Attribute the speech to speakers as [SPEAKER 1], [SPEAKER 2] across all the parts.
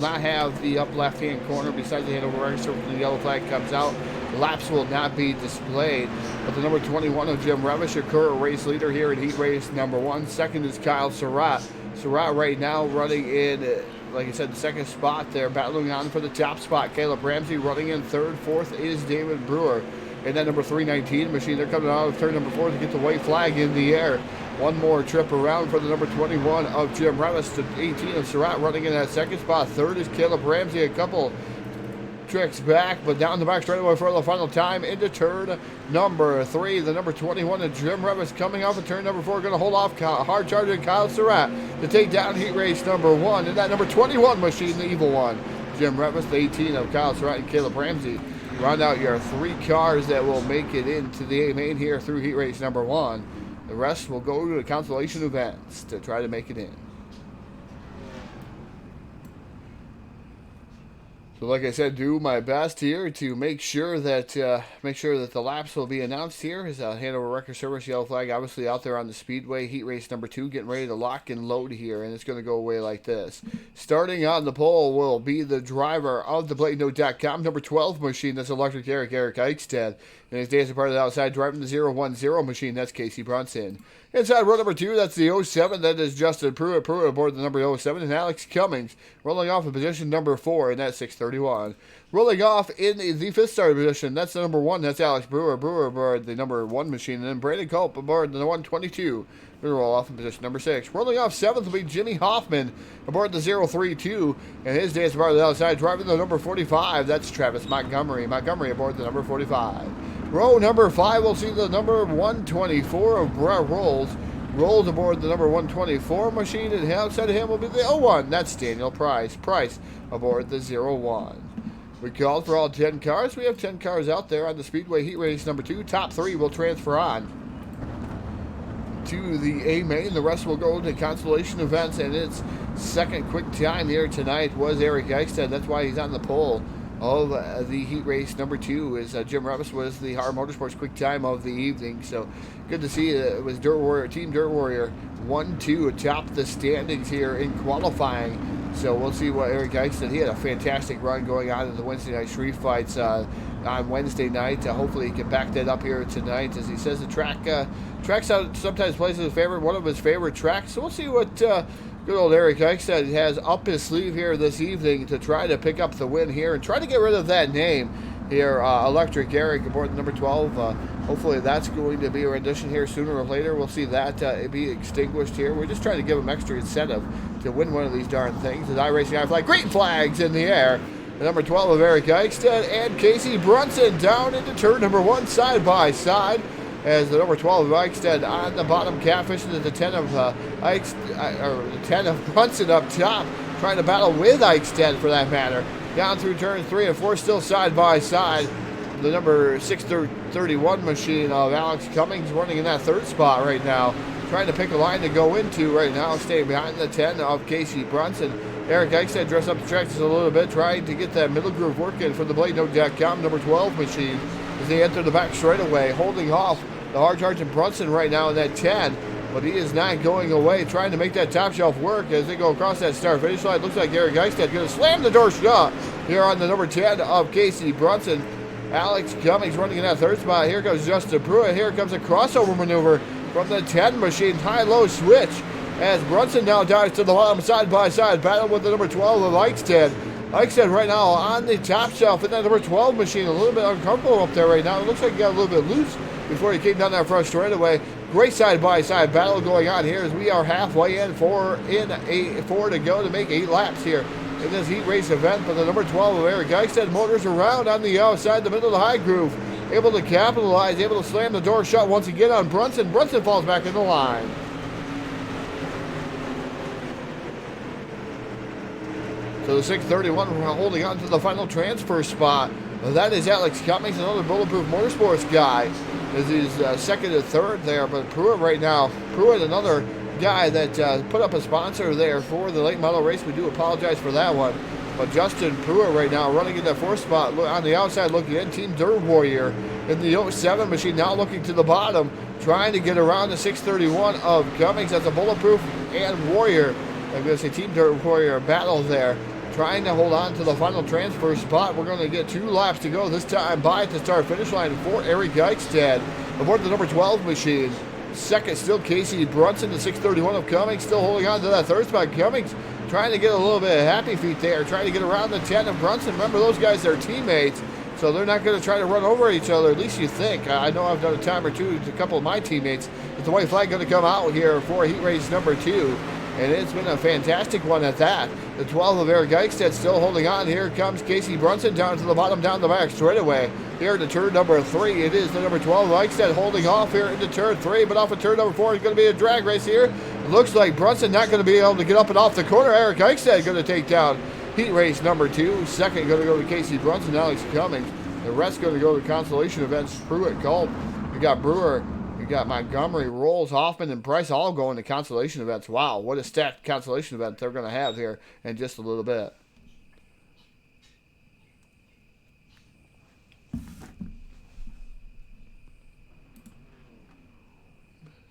[SPEAKER 1] not have the up left-hand corner besides the handover register when the yellow flag comes out. Laps will not be displayed, but the number 21 of Jim Revish, your current race leader here in heat race number 1. Second is Kyle Surratt. Surratt right now running in, like I said, the second spot there, battling on for the top spot. Caleb Ramsey running in third. Fourth is David Brewer. And that number 319 machine, they're coming out of turn number 4 to get the white flag in the air. One more trip around for the number 21 of Jim Revis to 18 of Surratt running in that second spot. Third is Caleb Ramsey, a couple tricks back, but down the back straightaway for the final time into turn number 3. The number 21 of Jim Revis coming off of turn number 4, going to hold off hard charging Kyle Surratt to take down heat race number 1. And that number 21 machine, the evil one, Jim Revis, the 18 of Kyle Surratt and Caleb Ramsey. Round out your 3 cars that will make it into the A main here through heat race number 1. The rest will go to the consolation events to try to make it in. So like I said, do my best here to make sure that the laps will be announced here. As Hanover Record Service yellow flag obviously out there on the speedway. Heat race number 2 getting ready to lock and load here, and it's going to go away like this. Starting on the pole will be the driver of the BladeNote.com number 12 machine. That's Electric Eric Eichstead. And his days are part of the outside driving the 010 machine. That's Casey Brunson. Inside row number 2, that's the 07. That is Justin Pruitt. Pruitt aboard the number 07. And Alex Cummings rolling off in position number 4, and that's 631. Rolling off in the 5th starter position, that's the number 1. That's Alex Brewer. Brewer aboard the number 1 machine. And then Brandon Culp aboard the 122. We're going to roll off in position number 6. Rolling off 7th will be Jimmy Hoffman aboard the 032. And his days are part of the outside driving the number 45. That's Travis Montgomery. Montgomery aboard the number 45. Row number 5, we'll see the number 124 of Brett Rolls. Rolls aboard the number 124 machine, and outside of him will be the 01. That's Daniel Price. Price aboard the 01. We called for all 10 cars. We have 10 cars out there on the Speedway Heat Race number 2. Top 3 will transfer on to the A main. The rest will go to consolation events, and its second quick time here tonight was Eric Eichstead. That's why he's on the pole of the heat race number 2, as Jim Revis was the Hard Motorsports quick time of the evening. So good to see it was Dirt Warrior, Team Dirt Warrior 1-2 atop the standings here in qualifying. So we'll see what Eric Eichstead, he had a fantastic run going on in the Wednesday night street fights on Wednesday night. Hopefully he can back that up here tonight. As he says, the track's out sometimes plays his favorite, one of his favorite tracks. So we'll see what good old Eric Eichstead has up his sleeve here this evening to try to pick up the win here and try to get rid of that name here, Electric Eric aboard the number 12. Hopefully that's going to be a rendition here sooner or later. We'll see that be extinguished here. We're just trying to give him extra incentive to win one of these darn things. As iRacing iFly, green flags in the air. The number 12 of Eric Eichstead and Casey Brunson down into turn number 1 side by side. As the number 12 of Eichstead on the bottom, catfishing at the 10 of the 10 of Brunson up top, trying to battle with Eichstead for that matter. Down through turns 3 and 4, still side by side. The number 631 machine of Alex Cummings running in that 3rd spot right now, trying to pick a line to go into right now, staying behind the 10 of Casey Brunson. Eric Eichstead dressed up the track just a little bit, trying to get that middle groove working for the BladeNote.com number 12 machine as they enter the back straightaway, holding off the hard charging Brunson right now in that 10, but he is not going away, trying to make that top shelf work as they go across that start finish line. Looks like Eric Eichstead going to slam the door shut here on the number 10 of Casey Brunson. Alex Cummings running in that 3rd spot. Here comes Justin Pruitt. Here comes a crossover maneuver from the 10 machine. High-low switch as Brunson now dives to the bottom side by side, battle with the number 12 of Eichstead. Eichstead right now on the top shelf in that number 12 machine. A little bit uncomfortable up there right now. It looks like he got a little bit loose before he came down that front straightaway. Great side-by-side battle going on here as we are halfway in, 4 to go to make 8 laps here in this heat race event. But the number 12 of Eric Eichstead motors around on the outside, the middle of the high groove, able to capitalize, able to slam the door shut once again on Brunson. Brunson falls back in the line. So the 631 holding on to the final transfer spot. That is Alex Cummings, another Bulletproof Motorsports guy. Is his second and third there, but Pruitt right now, Pruitt another guy that put up a sponsor there for the late model race. We do apologize for that one. But Justin Pruitt right now running in that 4th spot on the outside looking in. Team Dirt Warrior in the 07 machine now looking to the bottom, trying to get around the 631 of Cummings. That's a Bulletproof and Warrior. I'm going to say Team Dirt Warrior battle there, trying to hold on to the final transfer spot. We're going to get 2 laps to go this time by at the start-finish line for Eric Eichstad aboard the number 12 machine. Second still Casey Brunson, the 631 of Cummings, still holding on to that third spot. Cummings trying to get a little bit of happy feet there, trying to get around the 10 of Brunson. Remember, those guys are teammates, so they're not going to try to run over each other, at least you think. I know I've done a time or two to a couple of my teammates. But the white flag going to come out here for heat race number 2. And it's been a fantastic one at that. The 12 of Eric Eichstad still holding on. Here comes Casey Brunson down to the bottom, down the back straightaway. Here to turn number 3. It is the number 12 Eichstad holding off here into turn 3. But off of turn number 4, it's going to be a drag race here. Looks like Brunson not going to be able to get up and off the corner. Eric Eichstad going to take down heat race number 2. Second going to go to Casey Brunson, Alex Cummings. The rest going to go to consolation events. Pruitt, Culp. We got Brewer. We got Montgomery, Rolls, Hoffman, and Price all going to consolation events. Wow, what a stacked consolation event they're going to have here in just a little bit.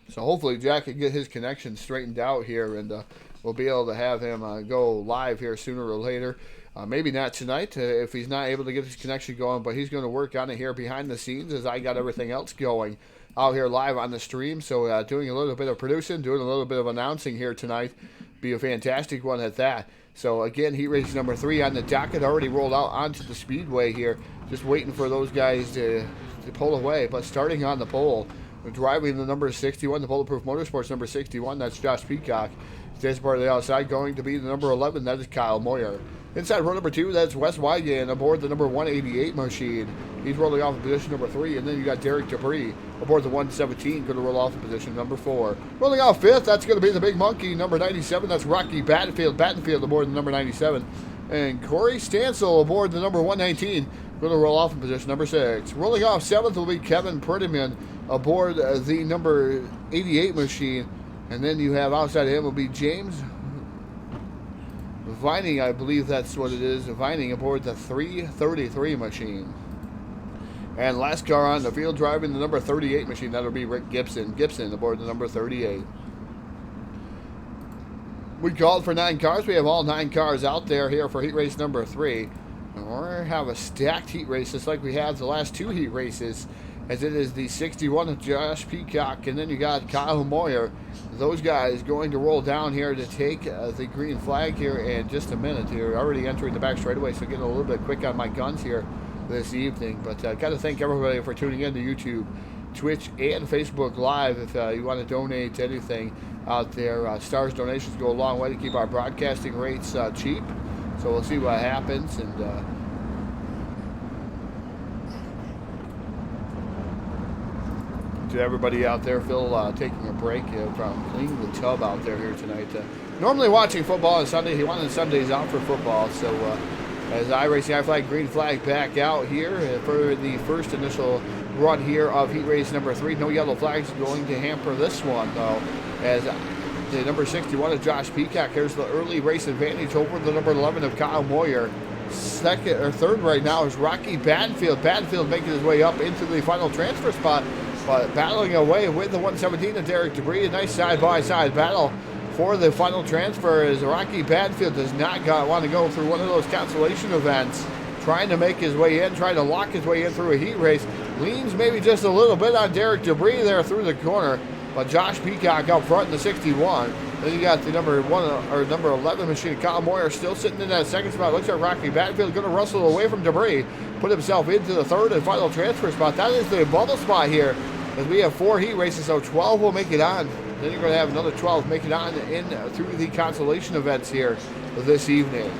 [SPEAKER 1] So hopefully Jack can get his connection straightened out here, and we'll be able to have him go live here sooner or later. Maybe not tonight if he's not able to get his connection going, but he's going to work on it here behind the scenes as I got everything else going out here live on the stream. So doing a little bit of producing, doing a little bit of announcing here tonight. Be a fantastic one at that. So again, heat race number 3 on the docket, already rolled out onto the speedway here. Just waiting for those guys to pull away. But starting on the pole, driving the number 61, the Bulletproof Motorsports number 61, that's Josh Peacock. This part of the outside going to be the number 11, that is Kyle Moyer. Inside row number 2, that's Wes Wygan aboard the number 188 machine. He's rolling off in position number 3, and then you got Derek Debris aboard the 117, going to roll off in position number 4. Rolling off 5th, that's going to be the big monkey, number 97, that's Rocky Battenfield aboard the number 97. And Corey Stansel aboard the number 119, going to roll off in position number 6. Rolling off 7th will be Kevin Prettyman aboard the number 88 machine. And then you have outside of him will be James Vining, I believe that's what it is. Vining aboard the 333 machine. And last car on the field driving the number 38 machine, that'll be Rick Gibson. Gibson aboard the number 38. We called for 9 cars. We have all 9 cars out there here for heat race number 3. And we're have a stacked heat race just like we have the last 2 heat races, as it is the 61 of Josh Peacock, and then you got Kyle Moyer. Those guys going to roll down here to take the green flag here in just a minute here. Already entering the back straightaway, so getting a little bit quick on my guns here this evening. But got to thank everybody for tuning in to YouTube, Twitch, and Facebook Live. If you want to donate anything out there, Stars donations go a long way to keep our broadcasting rates cheap. So we'll see what happens. And to everybody out there, Phil taking a break from cleaning the tub out there here tonight. Normally watching football on Sunday. He wanted Sundays out for football. So as iRacing I flag, green flag back out here for the first initial run here of heat race number 3. No yellow flags going to hamper this one, though, as the number 61 of Josh Peacock. Here's the early race advantage over the number 11 of Kyle Moyer. Second or third right now is Rocky Battenfield. Battenfield making his way up into the final transfer spot, but battling away with the 117 of Derek Debris. A nice side-by-side battle for the final transfer as Rocky Battenfield does not want to go through one of those consolation events. Trying to make his way in, trying to lock his way in through a heat race. Leans maybe just a little bit on Derek Debris there through the corner, but Josh Peacock up front in the 61. Then you got the number 11 machine, Kyle Moyer, still sitting in that second spot. Looks like Rocky Battenfield going to wrestle away from Debris, put himself into the third and final transfer spot. That is the bubble spot here, as we have 4 heat races, so 12 will make it on. Then you're going to have another 12 make it on in through the consolation events here this evening.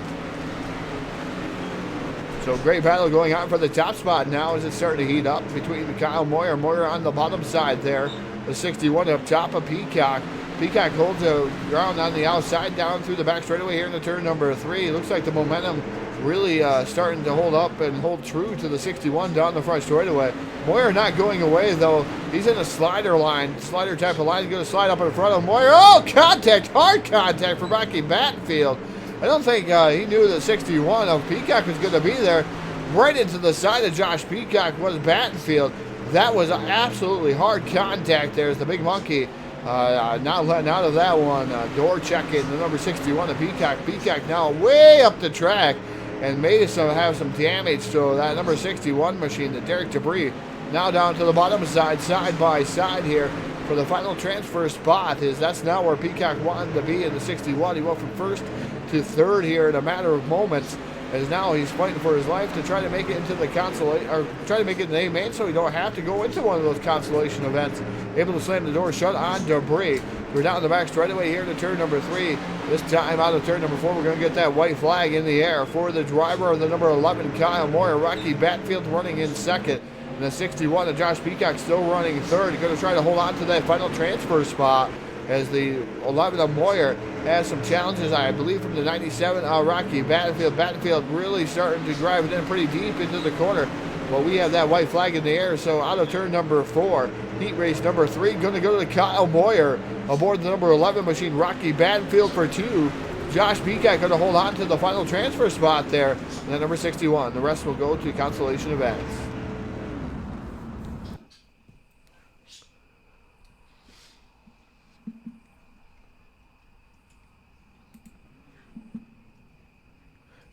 [SPEAKER 1] So great battle going on for the top spot now as it's starting to heat up between Kyle Moyer. Moyer on the bottom side there. The 61 up top of Peacock. Peacock holds the ground on the outside down through the back straightaway here in the turn number 3. It looks like the momentum really starting to hold up and hold true to the 61 down the front straightaway. Moyer not going away, though. He's in a slider type of line. He's going to slide up in front of Moyer. Oh, contact, hard contact for Rocky Battenfield. I don't think he knew that 61 of Peacock was going to be there. Right into the side of Josh Peacock was Battenfield. That was absolutely hard contact there as the big monkey Not letting out of that one. Door checking the number 61, the Peacock. Peacock now way up the track and may have some damage to that number 61 machine, the Derek Debris. Now down to the bottom side by side here for the final transfer spot. That's now where Peacock wanted to be in the 61. He went from first to third here in a matter of moments, as now he's fighting for his life to try to make it into the consolation, or try to make it in the A-main, so he don't have to go into one of those consolation events. Able to slam the door shut on Debris. We're down the back straightaway here to turn number 3. This time out of turn number 4, we're going to get that white flag in the air for the driver of the number 11, Kyle Moyer. Rocky Batfield running in second. And the 61 of Josh Peacock still running third. Going to try to hold on to that final transfer spot, as the 11 of Moyer has some challenges, I believe, from the 97 Rocky Battlefield. Battlefield really starting to drive it in pretty deep into the corner. Well, we have that white flag in the air, so out of turn number 4, heat race number 3, going to go to Kyle Moyer aboard the number 11 machine, Rocky Battlefield for 2. Josh Peacock going to hold on to the final transfer spot there. And then number 61, the rest will go to consolation events.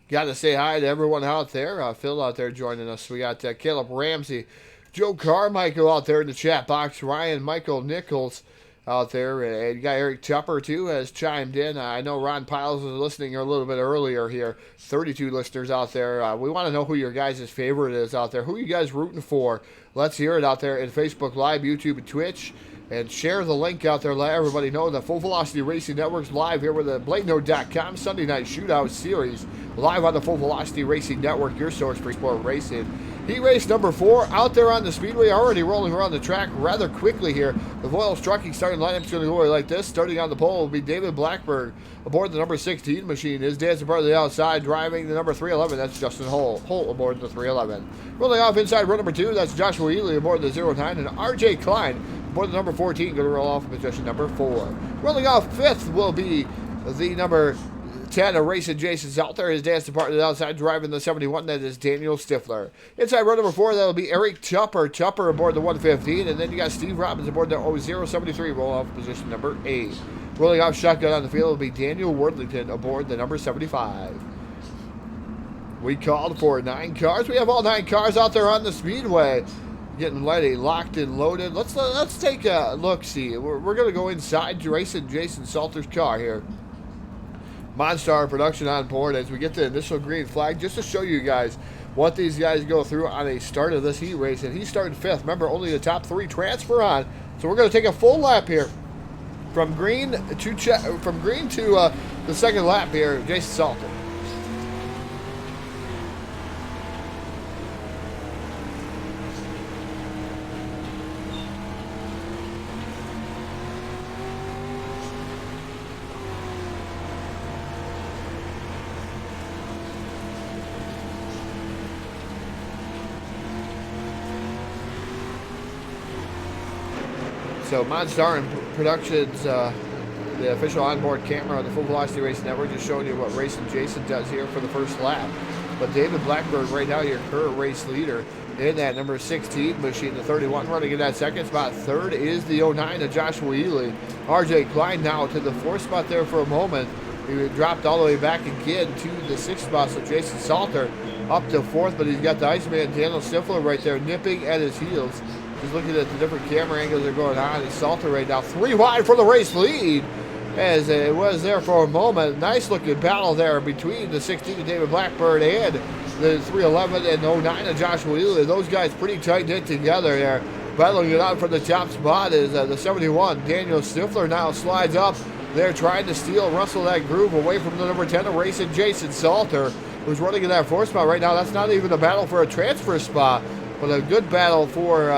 [SPEAKER 1] Got to say hi to everyone out there. Phil out there joining us. We got Caleb Ramsey, Joe Carmichael out there in the chat box, Ryan Michael Nichols out there, and you got Eric Tupper too has chimed in. I know Ron Piles was listening a little bit earlier here. 32 listeners out there. We want to know who your guys' favorite is out there. Who are you guys rooting for? Let's hear it out there in Facebook Live, YouTube, and Twitch. And share the link out there. Let everybody know the Full Velocity Racing Network's live here with the BladeNode.com Sunday Night Shootout Series. Live on the Full Velocity Racing Network, your source for sport racing. Heat race number 4 out there on the speedway, already rolling around the track rather quickly here. The Voiles Trucking starting lineup's going to go like this. Starting on the pole will be David Blackburn aboard the number 16 machine. His dad's part of the outside, driving the number 311. That's Justin Holt aboard the 311. Rolling off inside row number 2, that's Joshua Ely aboard the 09, and RJ Klein aboard the number 14, going to roll off in position number 4. Rolling off 5th will be the number 10, racing Jason Salter. His dad's departed outside, driving the 71. That is Daniel Stifler. Inside row number 4, that'll be Eric Tupper. Tupper aboard the 115. And then you got Steve Robbins aboard the 073. Roll off position number 8. Rolling off shotgun on the field will be Daniel Worthington aboard the number 75. We called for 9 cars. We have all 9 cars out there on the speedway. Getting ready, locked and loaded. Let's take a look. See, we're going to go inside racing Jason Salter's car here. Monstar production on board as we get the initial green flag, just to show you guys what these guys go through on a start of this heat race. And he started 5th. Remember, only the top 3 transfer on. So we're going to take a full lap here from green to the second lap here. Jason Salter. So Monstar and Productions, the official onboard camera on the Full Velocity Racing Network, just showing you what Racing Jason does here for the first lap. But David Blackburn right now, your current race leader in that number 16 machine, the 31 running in that second spot. Third is the 09 of Joshua Ely. RJ Klein now to the 4th spot there for a moment. He dropped all the way back again to the 6th spot, so Jason Salter up to 4th, but he's got the Iceman Daniel Stifler right there nipping at his heels. Just looking at the different camera angles that are going on. He's Salter right now 3 wide for the race lead, as it was there for a moment. Nice looking battle there between the 16 of David Blackburn and the 311 and 09 of Joshua Ely. Those guys pretty tight knit together there. Battling it out for the top spot is the 71 Daniel Stifler now slides up. They're trying to wrestle that groove away from the number 10 of racing Jason Salter, who's running in that 4th spot right now. That's not even a battle for a transfer spot, but a good battle for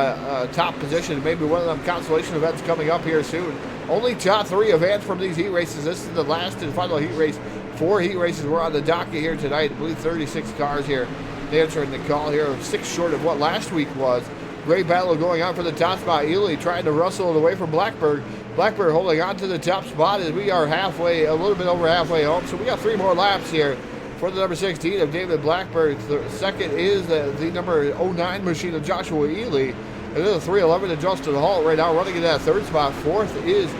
[SPEAKER 1] top position. Maybe one of them consolation events coming up here soon. Only top 3 events from these heat races. This is the last and final heat race. 4 heat races were on the docket here tonight. I believe 36 cars here answering the call here. 6 short of what last week was. Great battle going on for the top spot. Ely trying to wrestle it away from Blackburn. Blackburn holding on to the top spot as we are a little bit over halfway home. So we got 3 more laps here for the number 16 of David Blackburn. The second is the number 09 machine of Joshua Ely. And then the 311 to Justin Halt right now running in that third spot. Fourth is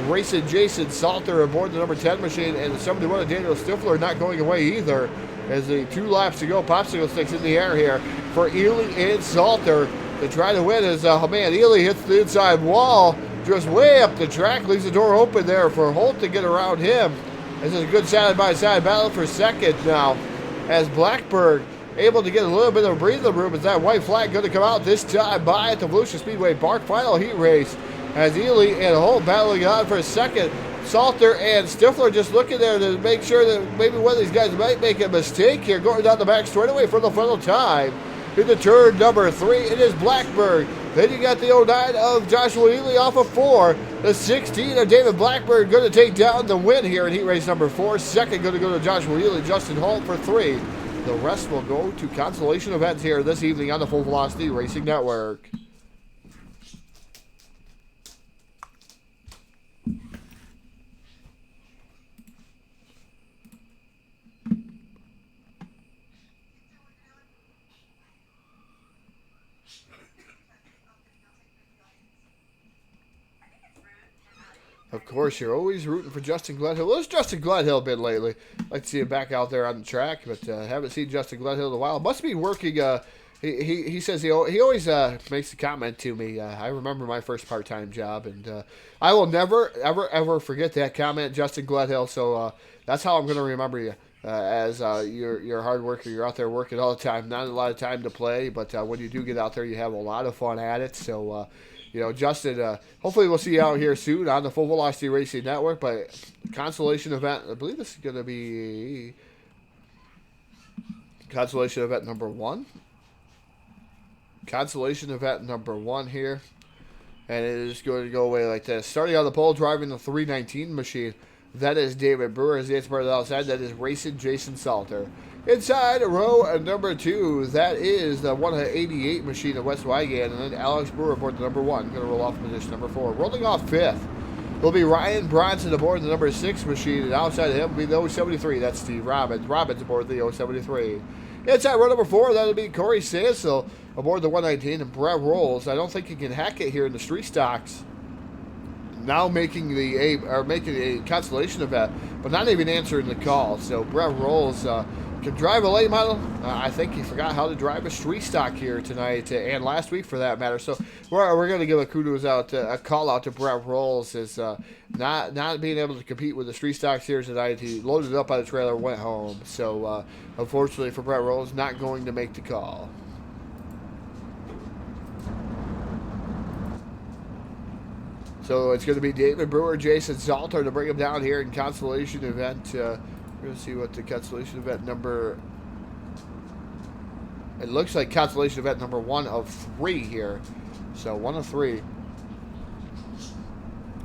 [SPEAKER 1] racing Jason Salter aboard the number 10 machine, and the 71 of Daniel Stifler not going away either. As the 2 laps to go, popsicle sticks in the air here for Ely and Salter to try to win. As Ely hits the inside wall, just way up the track, leaves the door open there for Holt to get around him. This is a good side-by-side battle for second now, as Blackburn able to get a little bit of breathing room. Is that white flag going to come out this time by at the Volusia Speedway Park final heat race, as Ely and Holt battling on for a second. Salter and Stifler just looking there to make sure that maybe one of these guys might make a mistake here, going down the back straightaway for the final time. Into turn number 3, it is Blackburn. Then you got the 09 of Joshua Ely off of 4. The 16 of David Blackburn going to take down the win here in heat race number 4. Second going to go to Joshua Ely, Justin Holt for 3. The rest will go to consolation events here this evening on the Full Velocity Racing Network. Of course, you're always rooting for Justin Gledhill. What's Justin Gledhill been lately? I'd like to see him back out there on the track, but haven't seen Justin Gledhill in a while. Must be working. He says he always makes a comment to me. I remember my first part-time job, and I will never, ever forget that comment, Justin Gledhill. So that's how I'm going to remember you. As you're a hard worker, you're out there working all the time. Not a lot of time to play, but when you do get out there, you have a lot of fun at it. So, Justin, hopefully we'll see you out here soon on the Full Velocity Racing Network. But consolation event, I believe this is going to be consolation event number 1. Consolation event number 1 here. And it is going to go away like this. Starting on the pole, driving the 319 machine. That is David Brewer. As the 8th part of the outside, that is racing Jason Salter. Inside row number 2, that is the 188 machine of West Wygan. And then Alex Brewer aboard the number 1. Going to roll off position number 4. Rolling off 5th will be Ryan Bronson aboard the number 6 machine. And outside of him will be the 073. That's Steve Robbins. Robbins aboard the 073. Inside row number 4, that'll be Corey Sansel aboard the 119. And Brett Rolls. I don't think he can hack it here in the street stocks. Now making a consolation event, but not even answering the call. So Brett Rolls can drive a late model. I think he forgot how to drive a street stock here tonight and last week for that matter. So we're going to give a call out to Brett Rolls as not being able to compete with the street stocks here tonight. He loaded up on the trailer, went home. So unfortunately for Brett Rolls, not going to make the call. So it's going to be David Brewer, Jason Salter to bring him down here in consolation event. We're going to see what the consolation event number... It looks like consolation event number 1 of 3 here. So 1 of 3.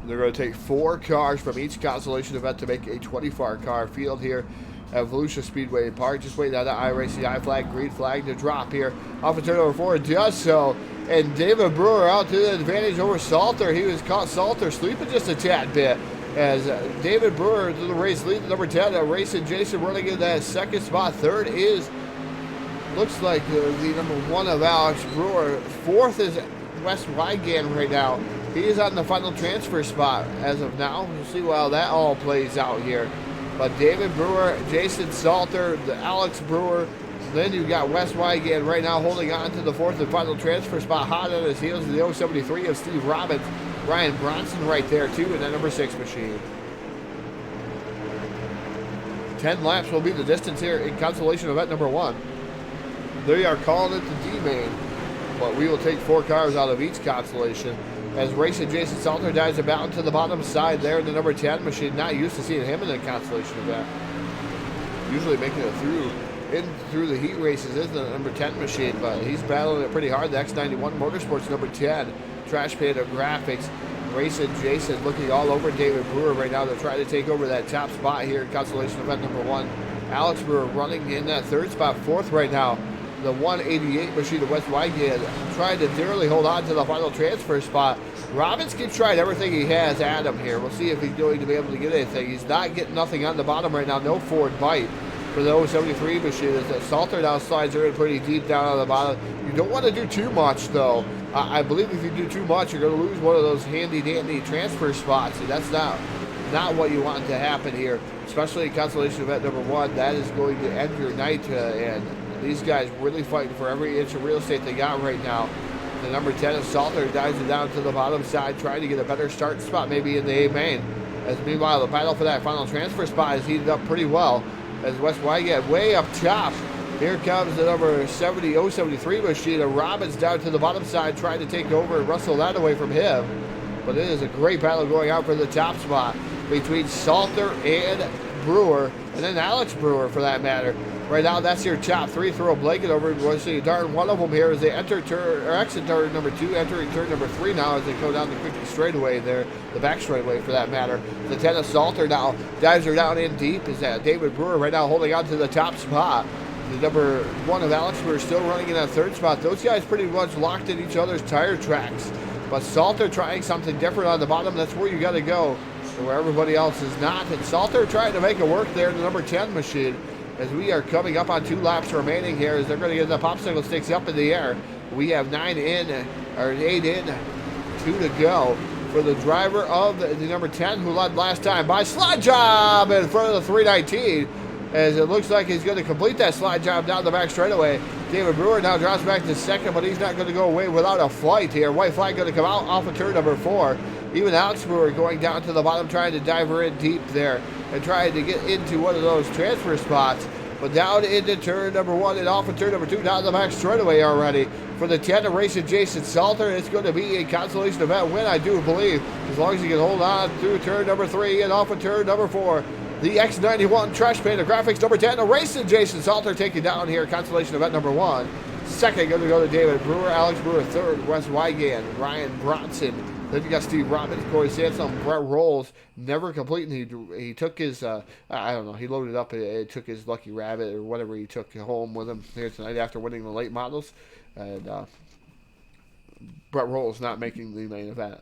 [SPEAKER 1] They're going to take 4 cars from each consolation event to make a 24-car field here at Volusia Speedway Park. Just waiting on the iRacing flag, green flag to drop here. Off of turn number 4, it does so. And David Brewer out to the advantage over Salter. He was caught Salter sleeping just a tad bit. As David Brewer to the race lead, number 10, racing Jason running in that second spot. Third is, looks like the number 1 of Alex Brewer. Fourth is Wes Wygan right now. He is on the final transfer spot as of now. We'll see how that all plays out here. But David Brewer, Jason Salter, the Alex Brewer. Then you've got Wes Wygan right now holding on to the 4th and final transfer spot. Hot on his heels of the 073 of Steve Robbins. Ryan Bronson right there too in that number 6 machine. 10 laps will be the distance here in consolation event number 1. They are calling it the D-main. But we will take 4 cars out of each consolation. As racing Jason Salter dives about to the bottom side there in the number 10 machine. Not used to seeing him in a consolation event. Usually making it through the heat races is the number 10 machine, but he's battling it pretty hard. The X91 Motorsports number 10, Trash Panda Graphics, racing Jason looking all over David Brewer right now to try to take over that top spot here in consolation event number 1. Alex Brewer running in that 3rd spot, 4th right now. The 188 machine of West Wygan trying to dearly hold on to the final transfer spot. Robbins keeps trying everything he has at him here. We'll see if he's going to be able to get anything. He's not getting nothing on the bottom right now. No forward bite. for the 073 machine. As Salter now slides her in pretty deep down on the bottom. You don't want to do too much, though. I believe if you do too much, you're going to lose one of those handy-dandy transfer spots, and that's not what you want to happen here, especially in consolation event number 1. That is going to end your night, and these guys really fighting for every inch of real estate they got right now. The number 10 of Salter dives it down to the bottom side, trying to get a better start spot maybe in the A main. As meanwhile, the battle for that final transfer spot is heated up pretty well. As West Wygant way up top. Here comes the number 073 machine. Robbins down to the bottom side, trying to take over and wrestle that away from him. But it is a great battle going out for the top spot between Salter and Brewer, and then Alex Brewer for that matter. Right now, that's your top 3. Throw a blanket over it. We'll see darn one of them here as they enter turn, or exit turn number 2, entering turn number 3 now as they go down the quick straightaway there, the back straightaway for that matter. The 10 of Salter now dives her down in deep. Is that David Brewer right now holding on to the top spot. The number 1 of Alex Brewer still running in that third spot. Those guys pretty much locked in each other's tire tracks. But Salter trying something different on the bottom. That's where you got to go, where everybody else is not. And Salter trying to make it work there in the number 10 machine. As we are coming up on 2 laps remaining here, as they're going to get the popsicle sticks up in the air. We have 9 in, or 8 in, 2 to go for the driver of the number 10 who led last time by slide job in front of the 319. As it looks like he's going to complete that slide job down the back straightaway. David Brewer now drops back to second, but he's not going to go away without a fight here. White flag going to come out off of turn number 4. Even Alex Brewer going down to the bottom, trying to dive her in deep there and trying to get into one of those transfer spots. But down into turn number 1 and off of turn number 2, down the back straightaway already. For the 10 of racing Jason Salter, it's going to be a consolation event win, I do believe, as long as he can hold on through turn number 3 and off of turn number 4. The X91 Trash Painter Graphics number 10, a racing Jason Salter taking down here, consolation event number 1. Second going to go to David Brewer, Alex Brewer. Third, Wes Wygant, Ryan Bronson. Then you got Steve Robbins, Corey Sansom, Brett Rolls, never completing. He took his, I don't know, he loaded up, it took his Lucky Rabbit or whatever he took home with him here tonight after winning the late models. And Brett Rolls not making the main event.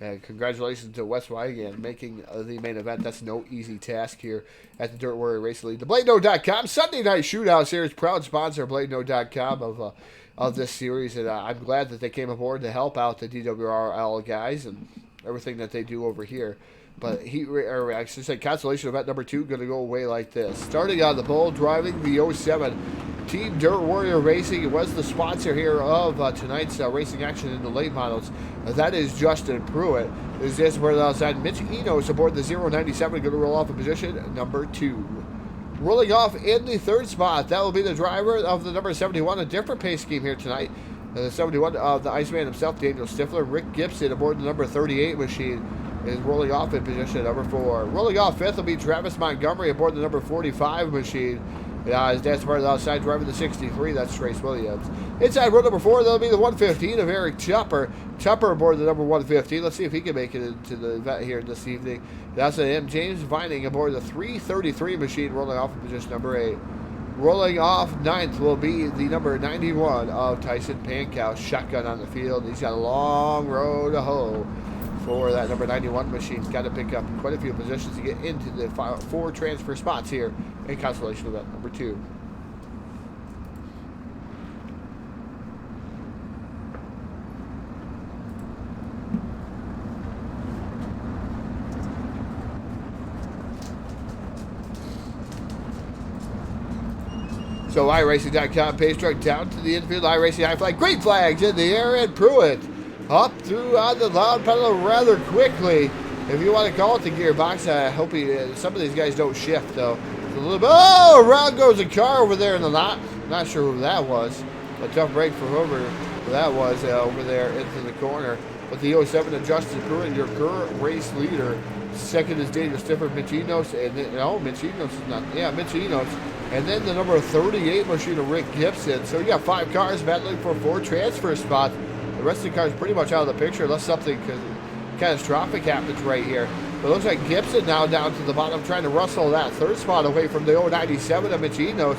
[SPEAKER 1] And congratulations to Wes Wygant making the main event. That's no easy task here at the Dirt Warrior Race League. The BladeNo.com Sunday Night Shootout Series, proud sponsor BladeNo.com of this series. And I'm glad that they came aboard to help out the DWRL guys and everything that they do over here. But I should say consolation event number 2 going to go away like this. Starting on the pole, driving the 07 Team Dirt Warrior Racing. It was the sponsor here of tonight's racing action in the late models. That is Justin Pruitt. Is this where the outside Mitch Enos aboard the 097 going to roll off in position number 2. Rolling off in the third spot, that will be the driver of the number 71, a different pace scheme here tonight. The 71 of the Iceman himself, Daniel Stifler. Rick Gibson aboard the number 38 machine is rolling off in position number 4. Rolling off fifth will be Travis Montgomery aboard the number 45 machine. His dad's part of the outside driver, the 63, that's Trace Williams. Inside row number 4, that'll be the 115 of Eric Tupper. Tupper aboard the number 115. Let's see if he can make it into the event here this evening. That's him. James Vining aboard the 333 machine, rolling off in position number 8. Rolling off ninth will be the number 91 of Tyson Pankow. Shotgun on the field. He's got a long road to hoe for that number 91 machine. Got to pick up quite a few positions to get into the 4 transfer spots here in consolation event number 2. So iRacing.com, pace truck down to the infield, iRacing high flag, green flags in the air, and Pruitt up through on the loud pedal rather quickly. If you want to call it the gearbox, I hope some of these guys don't shift though. It's a little bit, oh, around goes a car over there in the lot. Not sure who that was. A tough break for whoever that was over there into the corner. But the 07 of Justin Pruitt, your current race leader. Second is Daniel Stifler, Mitch Enos, and then, Mitch Enos is not, Mitch Enos. And then the number 38 machine of Rick Gibson. So you got 5 cars battling for 4 transfer spots. The rest of the cars pretty much out of the picture unless something catastrophic happens right here. But it looks like Gibson now down to the bottom, trying to rustle that third spot away from the 097 of Michinos.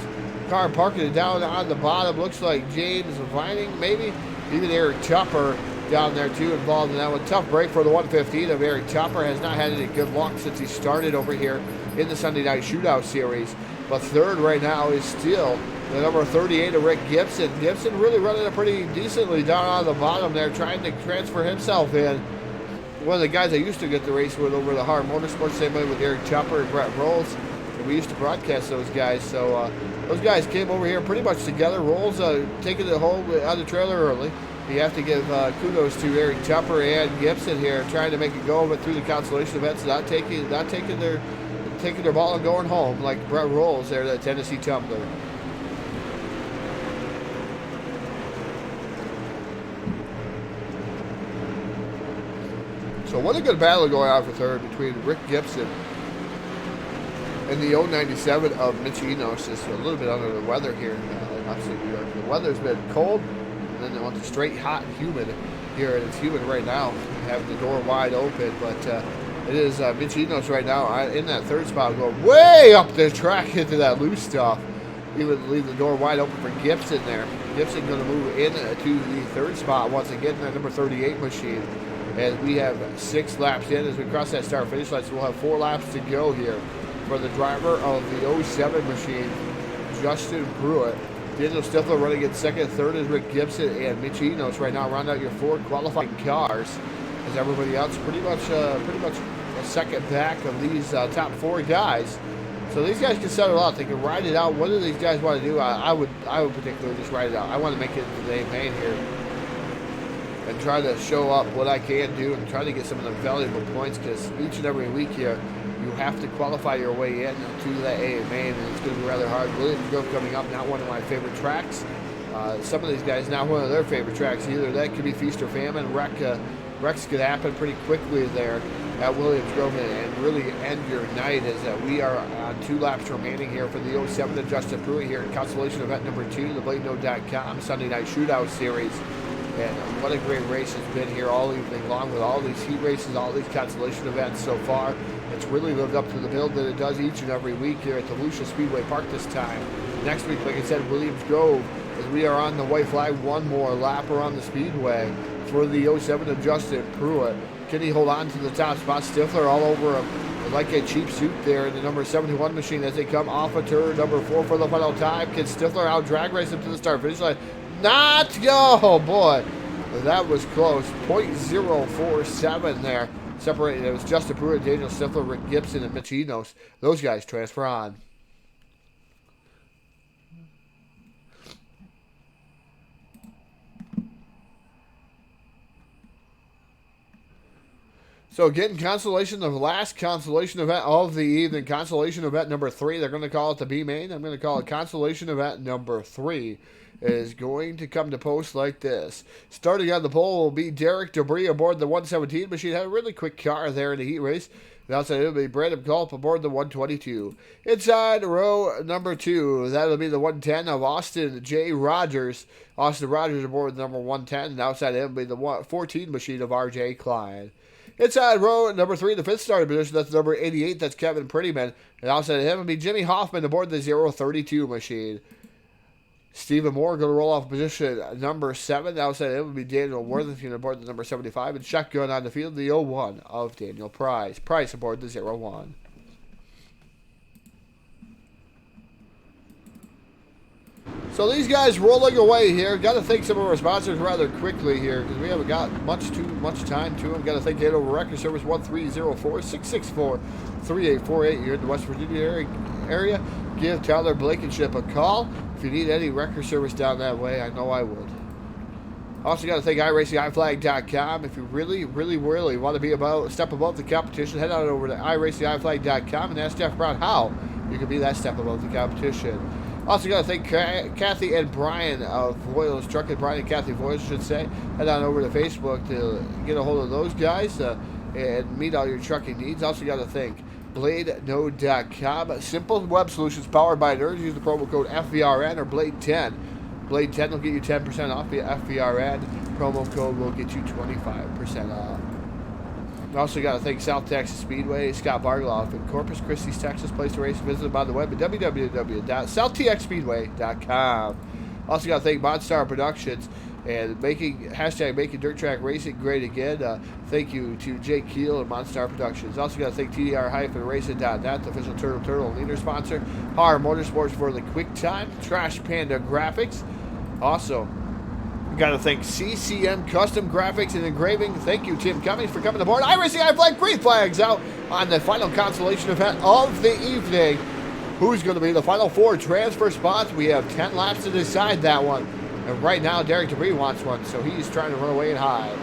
[SPEAKER 1] Car parking it down on the bottom. Looks like James Vining, maybe. Even Eric Tupper down there too, involved in that one. Tough break for the 115 of Eric Tupper. Has not had any good luck since he started over here in the Sunday Night Shootout Series. But third right now is still the number 38 of Rick Gibson. Gibson really running it pretty decently down on the bottom there, trying to transfer himself in. One of the guys I used to get the race with over the Hard Motorsports, same way with Eric Tupper and Brett Rolls. And we used to broadcast those guys. So those guys came over here pretty much together. Rolls taking it home out of the trailer early. You have to give kudos to Eric Tupper and Gibson here, trying to make it go, but through the consolation events, not taking their ball and going home like Brett Rolls there, the Tennessee Tumbler. So what a good battle going on for third between Rick Gibson and the 097 of Michinos. Is a little bit under the weather here. Obviously, the weather's been cold, and then they want the straight hot and humid here, and it's humid right now, having the door wide open. But it is Michinos right now in that third spot, going way up the track into that loose stuff. Even leave the door wide open for Gibson there. Gibson going to move into the third spot once again, that number 38 machine. As we have 6 laps in as we cross that start finish line, so we'll have 4 laps to go here for the driver of the 07 machine, Justin Pruitt. Daniel Stifler running in second. Third is Rick Gibson and Michinos right now. Round out your 4 qualifying cars, as everybody else pretty much a second back of these top 4 guys. So these guys can settle out. They can ride it out. What do these guys want to do? I would particularly just ride it out. I want to make it into the main here and try to show up what I can do and try to get some of the valuable points, because each and every week here you have to qualify your way in to that A main, and it's going to be rather hard. Williams Grove coming up, not one of my favorite tracks. Some of these guys, not one of their favorite tracks either. That could be feast or famine. Wrecks could happen pretty quickly there at Williams Grove and really end your night, as that we are on 2 laps remaining here for the 07 of Justin Pruitt here in consolation event number 2, the BladeNo.com Sunday Night Shootout Series. And what a great race has been here all evening long, with all these heat races, all these consolation events so far. It's really lived up to the bill that it does each and every week here at the Lucia Speedway Park this time. Next week, like I said, Williams Grove, as we are on the white flag, 1 more lap around the speedway for the 07 of Justin Pruitt. Can he hold on to the top spot? Stifler all over him like a cheap suit there in the number 71 machine as they come off of turn number 4 for the final time. Can Stifler out drag race him to the start finish line? Not go, oh boy, that was close. 0.047 there separated. It was Justin Pruitt, Daniel Stifler, Rick Gibson, and Michinos. Those guys transfer on. So again, consolation, the last consolation event of the evening, consolation event number 3. They're going to call it the B main. I'm going to call it consolation event number 3. Is going to come to post like this. Starting on the pole will be Derek Debris aboard the 117 machine. Had a really quick car there in the heat race. And outside it will be Brandon Culp aboard the 122. Inside row number 2, that'll be the 110 of Austin J. Rogers. Austin Rogers aboard the number 110. And outside him will be the 14 machine of R.J. Klein. Inside row number 3, the 5th starting position, that's number 88, that's Kevin Prettyman. And outside of him will be Jimmy Hoffman aboard the 032 machine. Stephen Moore going to roll off position number 7. Outside of him will be Daniel Worthington aboard the number 75. And shotgun on the field, the 01 of Daniel Price. Price aboard the 01. So these guys rolling away here. Got to thank some of our sponsors rather quickly here, because we haven't got too much time to them. Got to thank Hanover Record Service 1304-664-3848 here in the West Virginia area. Give Tyler Blankenship a call if you need any record service down that way. I know I would. Also got to thank iRacingIFlag.com. If you really want to be a step above the competition, head on over to iRacingIFlag.com and ask Jeff Brown how you can be that step above the competition. Also got to thank Kathy and Brian of Voiles Trucking. Brian and Kathy Voiles, should say. Head on over to Facebook to get a hold of those guys and meet all your trucking needs. Also got to thank BladeNo.com. Simple web solutions powered by nerds. Use the promo code FVRN or Blade10. Blade10 will get you 10% off via FVRN. Promo code will get you 25% off. Also got to thank South Texas Speedway, Scott Bargloff in Corpus Christi, Texas. Place to race. Visit them on the web at www.southtxspeedway.com. Also got to thank Monstar Productions and making Dirt Track Racing great again. Thank you to Jake Keel and Monstar Productions. Also got to thank TDR-Racing.net, the official Turtle leader sponsor. Har Motorsports for the quick time. Trash Panda Graphics. Also, got to thank CCM Custom Graphics and Engraving. Thank you, Tim Cummings, for coming aboard. iRacing iFlag green flags out on the final consolation event of the evening. Who's going to be the final 4 transfer spots? We have 10 laps to decide that one. And right now, Derek Debris wants one, so he's trying to run away and hide.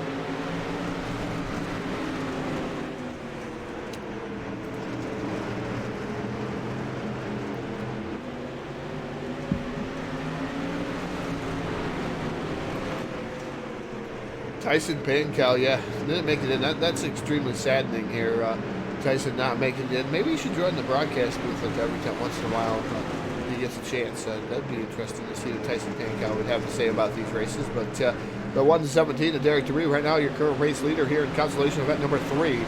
[SPEAKER 1] Tyson Pankow, yeah, didn't make it in. That's extremely saddening here. Tyson not making it in. Maybe he should join the broadcast booth like every time, once in a while if he gets a chance. That'd be interesting to see what Tyson Pankow would have to say about these races. But the 117 of Derek Debris, right now your current race leader here in consolation event number 3.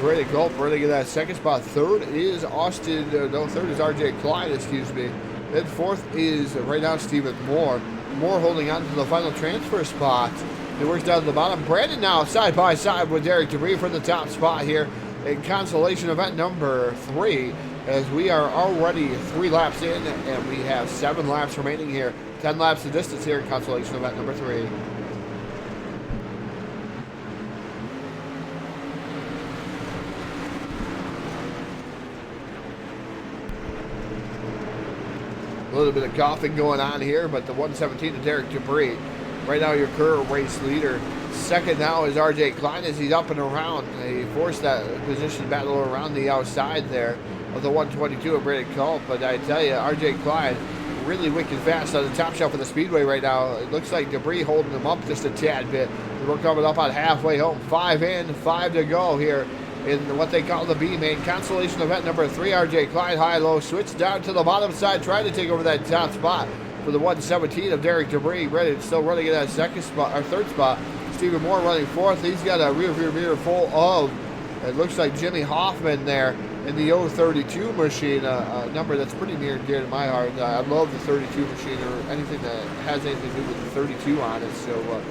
[SPEAKER 1] Ready to go, ready to get that second spot. Third is third is RJ Klein, excuse me. Then fourth is right now Stephen Moore. Moore holding on to the final transfer spot. It works down to the bottom. Brandon now side by side with Derek Debris for the top spot here in consolation event number 3, as we are already 3 laps in and we have 7 laps remaining here. 10 laps of distance here in consolation event number 3. A little bit of coughing going on here, but the 117 to Derek Debris. Right now, your current race leader. Second now is RJ Klein as he's up and around. He forced that position battle around the outside there of the 122 of Brandon Culp. But I tell you, RJ Klein really wicked fast on the top shelf of the speedway right now. It looks like Debris holding him up just a tad bit. We're coming up on halfway home. 5 in, 5 to go here in what they call the B main. Consolation event number 3, RJ Klein high-low. Switch down to the bottom side, trying to take over that top spot for the 117 of Derek Debris. Still running in that second spot, or third spot. Stephen Moore running 4th. He's got a rear mirror full of, it looks like Jimmy Hoffman there in the 032 machine, a number that's pretty near and dear to my heart. I love the 32 machine, or anything that has anything to do with the 32 on it. So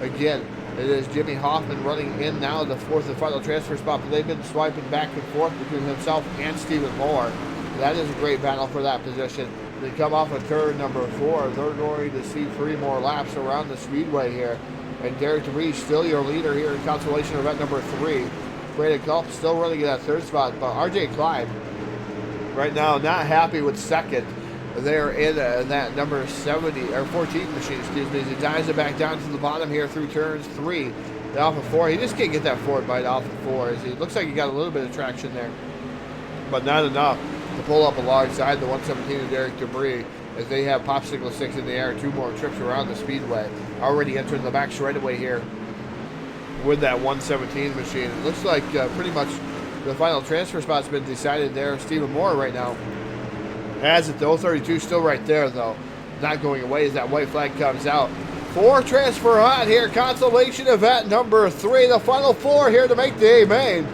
[SPEAKER 1] again, it is Jimmy Hoffman running in now, the 4th and final transfer spot, but they've been swiping back and forth between himself and Stephen Moore. That is a great battle for that position. They come off of turn number 4. They're going to see 3 more laps around the speedway here. And Derek Debris still your leader here in consolation event number 3. Brandon Culp still running in that third spot. But RJ Klein right now not happy with second. They're in that number 70 or 14 machine, excuse me. As he dives it back down to the bottom here through turns 3. The off of 4. He just can't get that forward bite off of 4. It looks like he got a little bit of traction there, but not enough to pull up alongside the 117 of Derek Debris, as they have popsicle sticks in the air. 2 more trips around the speedway. Already entering the back straightaway here with that 117 machine. It looks like pretty much the final transfer spot's been decided there. Stephen Moore right now has it. The 032 still right there, though. Not going away as that white flag comes out. 4 transfer on here. Consolation event number 3. The final 4 here to make the A main.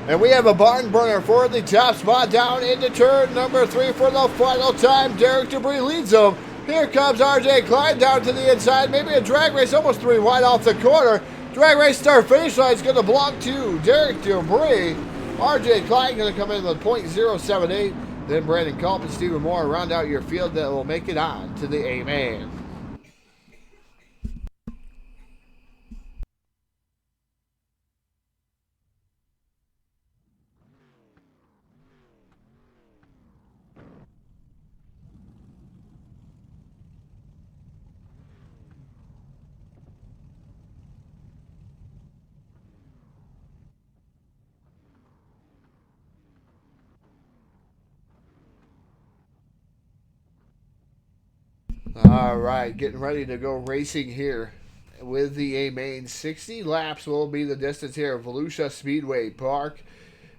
[SPEAKER 1] And we have a barn burner for the top spot down into turn number 3 for the final time. Derek Debris leads them. Here comes RJ Klein down to the inside. Maybe a drag race, almost 3 wide off the corner. Drag race start finish line is going to belong to Derek Debris. RJ Klein going to come in with .078. Then Brandon Culp and Stephen Moore round out your field that will make it on to the A main. All right, getting ready to go racing here with the A main. 60 laps will be the distance here at Volusia Speedway Park.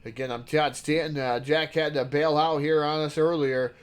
[SPEAKER 1] Again, I'm Todd Stanton. Jack had to bail out here on us earlier.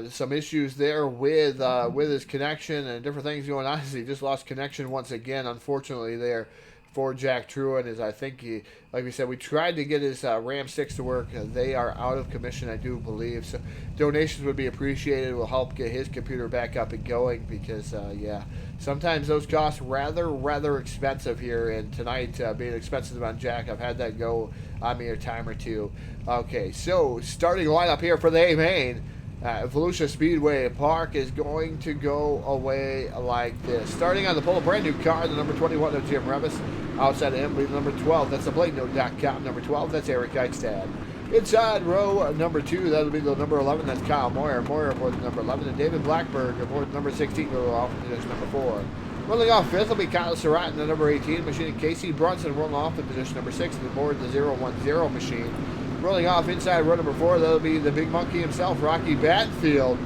[SPEAKER 1] Some issues there with his connection and different things going on. He just lost connection once again, unfortunately, there for Jack Truitt is I think he, like we said, we tried to get his Ram 6 to work. They are out of commission, I do believe. So donations would be appreciated. Will help get his computer back up and going because, yeah, sometimes those costs rather expensive here. And tonight, being expensive on Jack, I've had that go on me a time or two. Okay, so starting lineup here for the A-Main. Volusia Speedway Park is going to go away like this. Starting on the pole, brand new car, the number 21 of Jim Revis. Outside of him, the number 12, that's the BladeNote.com. Number 12, that's Eric Eichstad. Inside row number 2, that'll be the number 11, that's Kyle Moyer. Moyer aboard the number 11, and David Blackberg aboard the number 16, go off in position number 4. Rolling off 5th will be Kyle Surratt in the number 18 machine, and Casey Brunson rolling off in position number 6 aboard the 010 machine. Rolling off inside row number 4, that'll be the big monkey himself, Rocky Battenfield,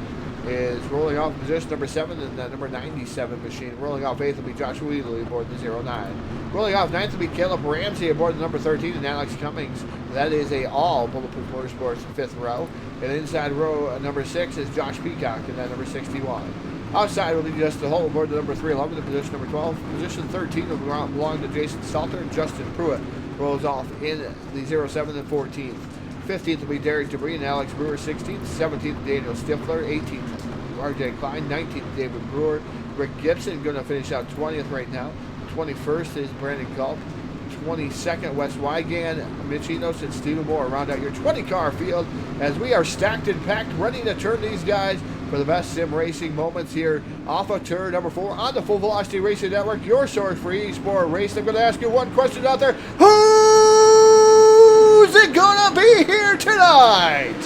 [SPEAKER 1] is rolling off position number 7 in the number 97 machine. Rolling off 8th will be Joshua Wheatley aboard the 09. Rolling off 9th will be Caleb Ramsey aboard the number 13 and Alex Cummings. That is a all Bulletproof Motorsports 5th row. And inside row number 6 is Josh Peacock in that number 61. Outside will be Justin Holt aboard the number 311 in position number 12. Position 13 will belong to Jason Salter, and Justin Pruitt rolls off in the 07 and 14th. 15th will be Derek Debris and Alex Brewer. 16th, 17th, Daniel Stifler. 18th, RJ Klein. 19th, David Brewer. Rick Gibson going to finish out 20th right now. 21st is Brandon Culp. 22nd, Wes Wygan, Mitch Enos, and Stephen Moore round out your 20-car field as we are stacked and packed, ready to turn these guys for the best sim racing moments here off of turn number 4 on the Full Velocity Racing Network, your source for e-sport racing. I'm going to ask you one question out there. Who's it going to be here tonight?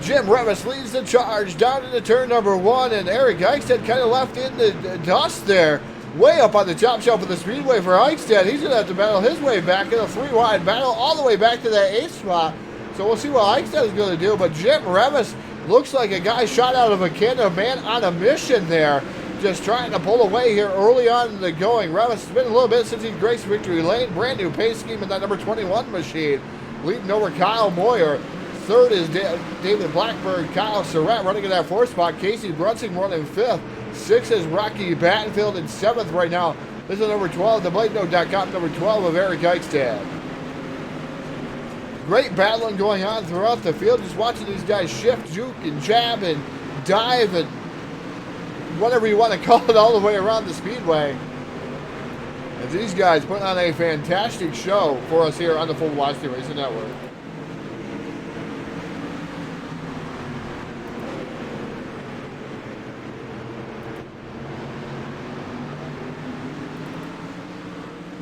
[SPEAKER 1] Jim Revis leads the charge down into turn number 1, and Eric Eichstad kind of left in the dust there. Way up on the top shelf of the speedway for Eichstad. He's going to have to battle his way back in a 3-wide battle all the way back to that 8th spot. So we'll see what Eichstad is going to do. But Jim Revis looks like a guy shot out of a cannon, a man on a mission there. Just trying to pull away here early on in the going. Revis, it's been a little bit since he's graced victory lane. Brand new pace scheme in that number 21 machine. Leading over Kyle Moyer. Third is David Blackberg. Kyle Surratt running in that 4th spot. Casey Brunson running 5th. 6th is Rocky Battenfield, and 7th right now. This is number 12, the BladeNote.com, number 12 of Eric Eichstad. Great battling going on throughout the field. Just watching these guys shift, juke, and jab, and dive, and whatever you want to call it, all the way around the speedway. And these guys putting on a fantastic show for us here on the Full Velocity Racing Network.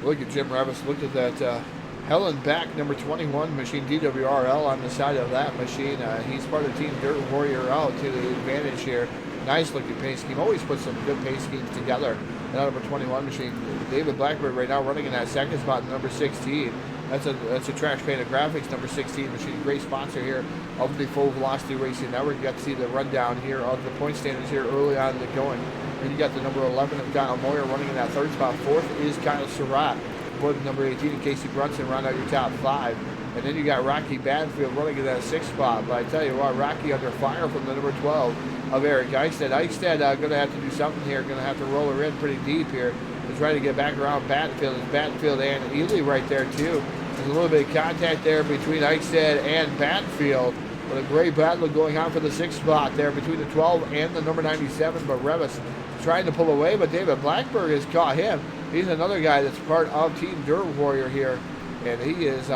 [SPEAKER 1] Look at Jim Revis. Look at that Helen Back, number 21 machine, DWRL on the side of that machine. He's part of Team Dirt Warrior out to the advantage here. Nice looking pace scheme. Always puts some good pace schemes together. That number 21 machine. David Blackbird right now running in that 2nd spot, number 16. That's a Trash Painted Graphics number 16 machine. Great sponsor here of the Full Velocity Racing Network. You got to see the rundown here of the point standings here early on in the going. And you got the number 11 of Kyle Moyer running in that 3rd spot. 4th is Kyle Surratt. Aboard the number 18 and Casey Brunson round out your top 5. And then you got Rocky Battenfield running in that 6th spot. But I tell you what, Rocky under fire from the number 12 of Eric Eichstad. Eichstad going to have to do something here. Going to have to roll her in pretty deep here to try to get back around Battenfield. It's Battenfield and Ely right there too. There's a little bit of contact there between Eichstad and Battenfield. But a great battle going on for the 6th spot there between the 12 and the number 97. But Revis trying to pull away, but David Blackberg has caught him. He's another guy that's part of Team Dirt Warrior here. And he is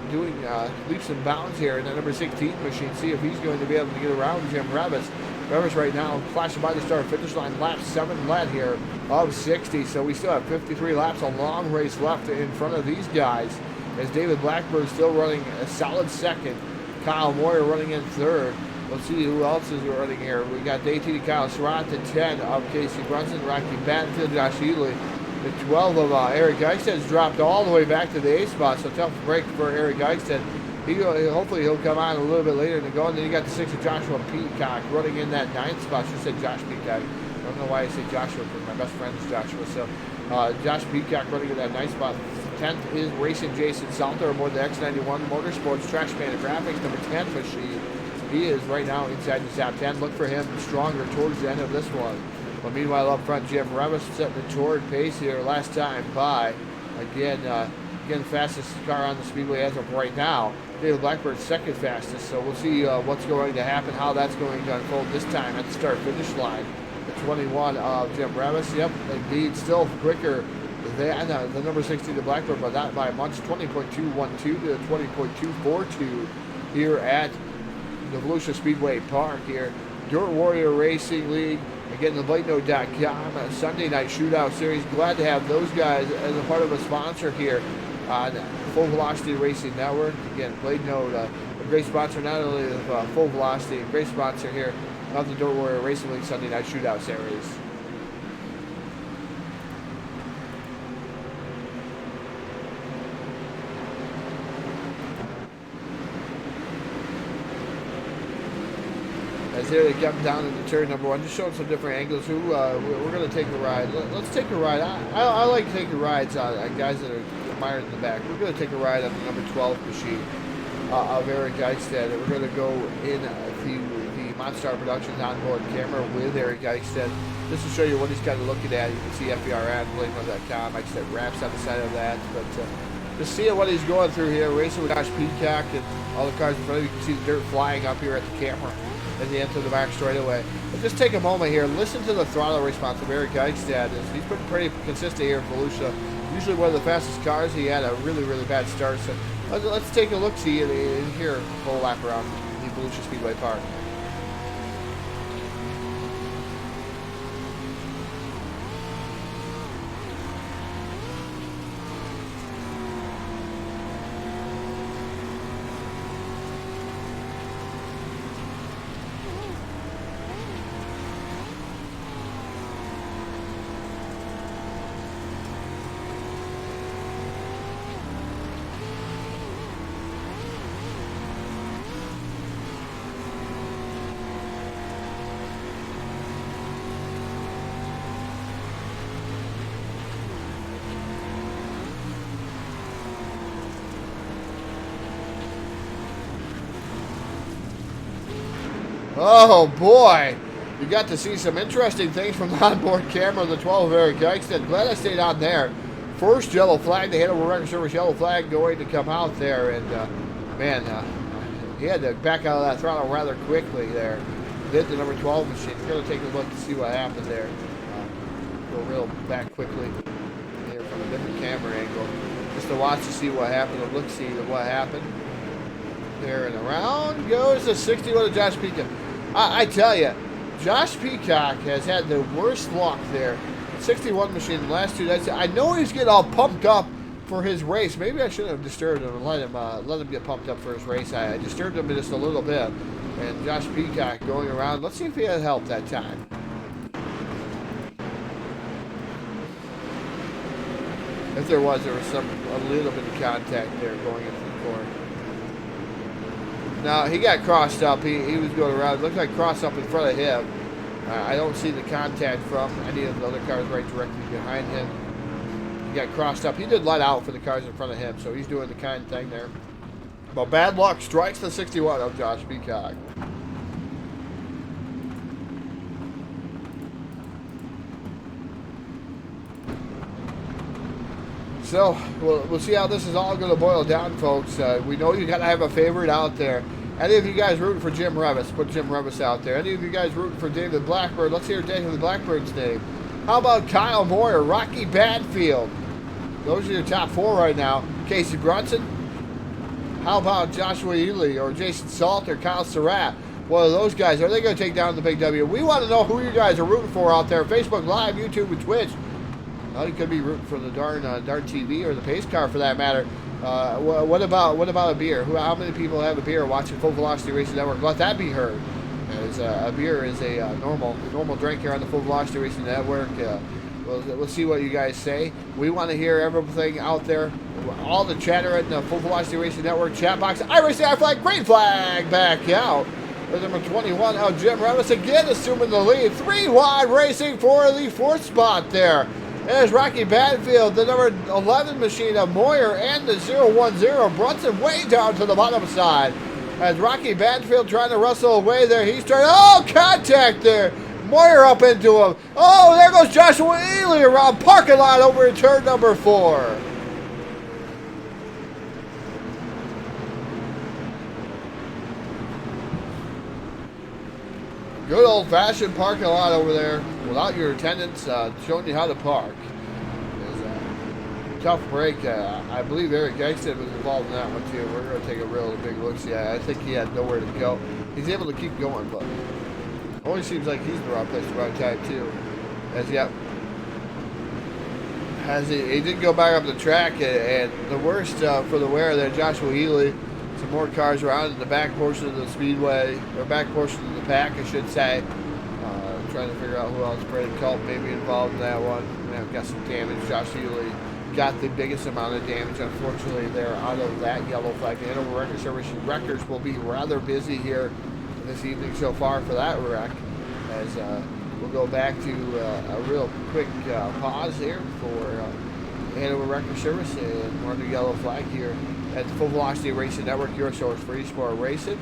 [SPEAKER 1] doing leaps and bounds here in the number 16 machine. See if he's going to be able to get around Jim Revis. Revis right now flashing by the start finish line. Lap 7 led here of 60. So we still have 53 laps, a long race left in front of these guys. As David Blackburn still running a solid 2nd. Kyle Moyer running in 3rd. Let's see who else is running here. We got the 18 of Kyle Surratt, the 10 of Casey Brunson, Rocky Battenfield, Josh Ely. The 12 of Eric Eichstad has dropped all the way back to the 8th spot, so tough break for Eric Eichstad. Hopefully he'll come on a little bit later in the go. And then you got the 6 of Joshua Peacock running in that 9th spot. I should say Josh Peacock. I don't know why I say Joshua, because my best friend is Joshua. So Josh Peacock running in that 9th spot. 10th is racing Jason Salter aboard the X91 Motorsports Trash Painted Graphics, number 10 machine. He is right now inside the top 10. Look for him stronger towards the end of this one. But meanwhile, up front, Jim Revis setting a torrid pace here last time by. Again, fastest car on the speedway as of right now. David Blackbird's second fastest, so we'll see what's going to happen, how that's going to unfold this time at the start-finish line. The 21 of Jim Revis, yep, indeed, still quicker than the number 16 to Blackbird, but not by much, 20.212 to 20.242 here at the Volusia Speedway Park here. Dirt Warrior Racing League, again, the BladeNode.com Sunday Night Shootout Series. Glad to have those guys as a part of a sponsor here on Full Velocity Racing Network. Again, BladeNode, a great sponsor not only of Full Velocity, a great sponsor here of the Dirt Warrior Racing League Sunday Night Shootout Series. As here they come down into turn number one, just showing some different angles. We're going to take a ride. Let's take a ride. I like taking rides on guys that are mired in the back. We're going to take a ride on the number 12 machine of Eric Eichstead. We're going to go in the Monstar Productions onboard camera with Eric Eichstead just to show you what he's kind of looking at. You can see SfiR2, BladeNode.com. Eichstead wraps on the side of that, but just seeing what he's going through here, racing with Josh Peacock and all the cars in front of you. You can see the dirt flying up here at the camera as he enters the back straightaway. But just take a moment here, listen to the throttle response of Eric Eichstead. He's been pretty consistent here in Volusia. Usually one of the fastest cars. He had a really, really bad start. So let's take a look-see and hear a full lap around the Volusia Speedway Park. Oh boy, you got to see some interesting things from the onboard camera of the 12 of Eric Eichstead. Glad I stayed on there. First yellow flag, the Hanover Record Service yellow flag going to come out there, and man, he had to back out of that throttle rather quickly there. Did the number 12 machine. We're going to take a look to see what happened there. Go real back quickly here from a different camera angle, just to watch to see what happened, and look-see at what happened. There and around goes the 61 of Josh Peacock. I tell you, Josh Peacock has had the worst luck there. 61 machine in the last 2 days. I know he's getting all pumped up for his race. Maybe I shouldn't have disturbed him and let him get pumped up for his race. I disturbed him just a little bit. And Josh Peacock going around. Let's see if he had help that time. If there was a little bit of contact there going into the corner. Now, he got crossed up. He was going around. It looked like cross up in front of him. I don't see the contact from any of the other cars right directly behind him. He got crossed up. He did let out for the cars in front of him, so he's doing the kind thing there. But bad luck strikes the 61 of Josh Peacock. So, we'll see how this is all going to boil down, folks. We know you got to have a favorite out there. Any of you guys rooting for Jim Revis? Put Jim Revis out there. Any of you guys rooting for David Blackbird? Let's hear David Blackbird's name. How about Kyle Moyer, Rocky Badfield? Those are your top 4 right now. Casey Brunson? How about Joshua Ely or Jason Salt or Kyle Surratt? One of those guys, are they going to take down the Big W? We want to know who you guys are rooting for out there. Facebook Live, YouTube, and Twitch. Well, you could be rooting for the darn TV or the pace car for that matter. What about a beer? How many people have a beer watching Full Velocity Racing Network? Let that be heard. As a beer is a normal drink here on the Full Velocity Racing Network. We'll see what you guys say. We want to hear everything out there. All the chatter in the Full Velocity Racing Network chat box. I flag, green flag back out. With number 21, Jim Revis again assuming the lead. 3 wide racing for the 4th spot there. There's Rocky Badfield, the number 11 machine of Moyer, and the 010 Brunson way down to the bottom side. As Rocky Badfield trying to wrestle away there, he's trying. Oh, contact there! Moyer up into him. Oh, there goes Joshua Ely around parking lot over in turn number 4. Good old-fashioned parking lot over there without your attendants showing you how to park. Tough break. I believe Eric Geigsted was involved in that one too. We're going to take a real big look. Yeah, I think he had nowhere to go. He's able to keep going, but always seems like he's in the wrong place at the wrong time too. As he did go back up the track, and the worst for the wear there, Joshua Ely. Some more cars around in the back portion of the speedway, or back portion of the pack, I should say. Trying to figure out who else. Brandon Culp maybe involved in that one. I've got some damage. Josh Ely got the biggest amount of damage. Unfortunately, they're out of that yellow flag. The Hanover Record Service wreckers will be rather busy here this evening so far for that wreck. As we'll go back to a real quick pause here for Hanover Record Service, and we're under yellow flag here at the Full Velocity Racing Network, your source for eSport Racing.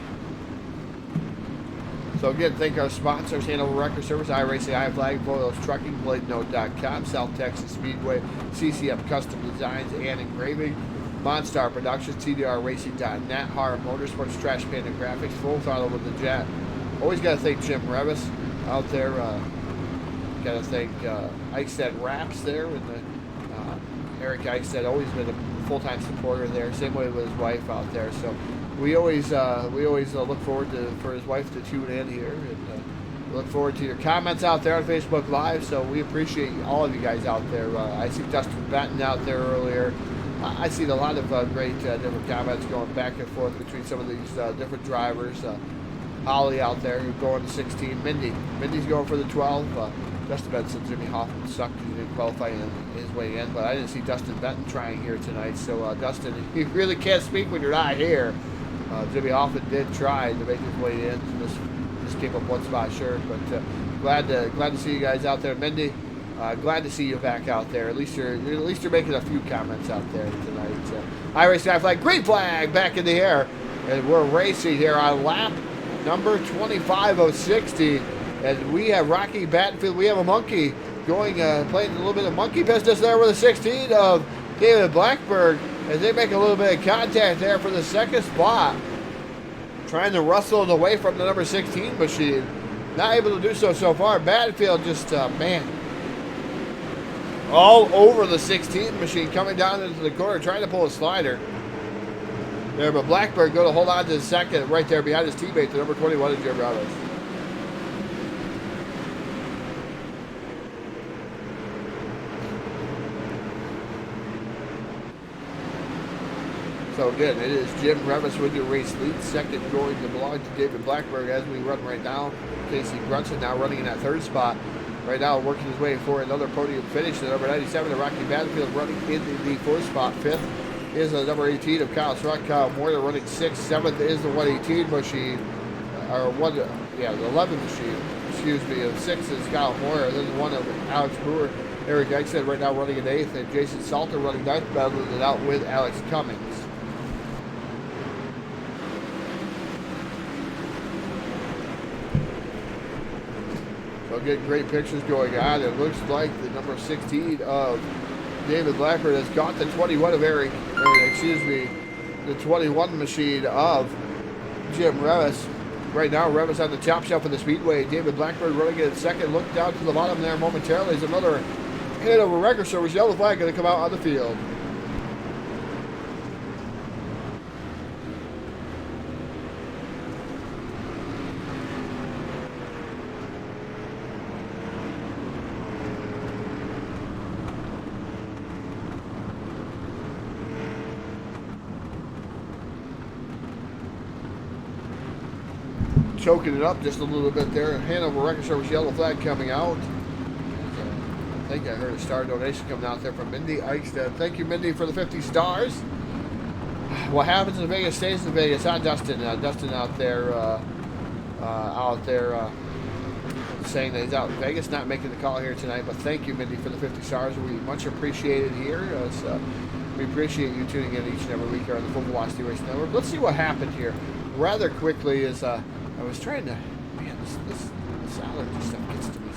[SPEAKER 1] So again, thank our sponsors: Hanover Record Service, iRacing, iFlag, Boyles Trucking, BladeNote.com, South Texas Speedway, CCM Custom Designs and Engraving, Monstar Productions, TDRRacing.net, Hard Motorsports, Trash Panda Graphics, Full Throttle with the Jet. Always got to thank Jim Revis out there. Got to thank Eichstead Wraps there, and Eric Eichstead, always been a full-time supporter there. Same way with his wife out there. So we always look forward for his wife to tune in here, and we look forward to your comments out there on Facebook Live. So we appreciate all of you guys out there. I see Dustin Benton out there earlier. I see a lot of great different comments going back and forth between some of these different drivers. Holly out there going to 16. Mindy's going for the 12. Dustin Benton said Jimmy Hoffman sucked. He didn't qualify in his way in, but I didn't see Dustin Benton trying here tonight. So Dustin, you really can't speak when you're not here. Jimmy Hoffman did try to make his way in. Just came up one spot short, but glad to see you guys out there. Mindy, glad to see you back out there. At least you're making a few comments out there tonight. iRacing flag, green flag back in the air, and we're racing here on lap number 25 of 60. And we have Rocky Battenfield. We have a monkey going, playing a little bit of monkey business there with a 16 of David Blackburn, as they make a little bit of contact there for the second spot. Trying to wrestle it away from the number 16 machine. Not able to do so far. Battenfield just, man, all over the 16 machine, coming down into the corner, trying to pull a slider. There, but Blackburn going to hold on to the second right there behind his teammate, the number 21 of Jim Ramos. So again, it is Jim Revis with your race lead. Second going to belong to David Blackburn as we run right now. Casey Brunson now running in that third spot. Right now working his way for another podium finish. The number 97 of Rocky Battenfield running in the fourth spot. Fifth is the number 18 of Kyle Struck. Kyle Moyer running sixth. Seventh is the 118 machine. The 11 machine. Excuse me. And sixth is Kyle Moyer. Then the one of Alex Brewer. Eric Eichstead right now running in eighth. And Jason Salter running ninth, battling it out with Alex Cummings. So getting great pictures going on. It looks like the number 16 of David Blackburn has got the 21 of the 21 machine of Jim Revis. Right now, Revis on the top shelf of the speedway. David Blackburn running in second. Look down to the bottom there momentarily. There's another Hanover Record Service yellow flag going to come out on the field. Choking it up just a little bit there. Hanover Record Service yellow flag coming out. I think I heard a star donation coming out there from Mindy Eichstead. Thank you, Mindy, for the 50 stars. What happens in Vegas stays in Vegas. Huh, Dustin? Dustin out there saying that he's out in Vegas, not making the call here tonight. But thank you, Mindy, for the 50 stars. We much appreciate it here. We appreciate you tuning in each and every week here on the Full Velocity Racing Network. Let's see what happened here rather quickly. I was trying to, man, this allergy stuff gets to me.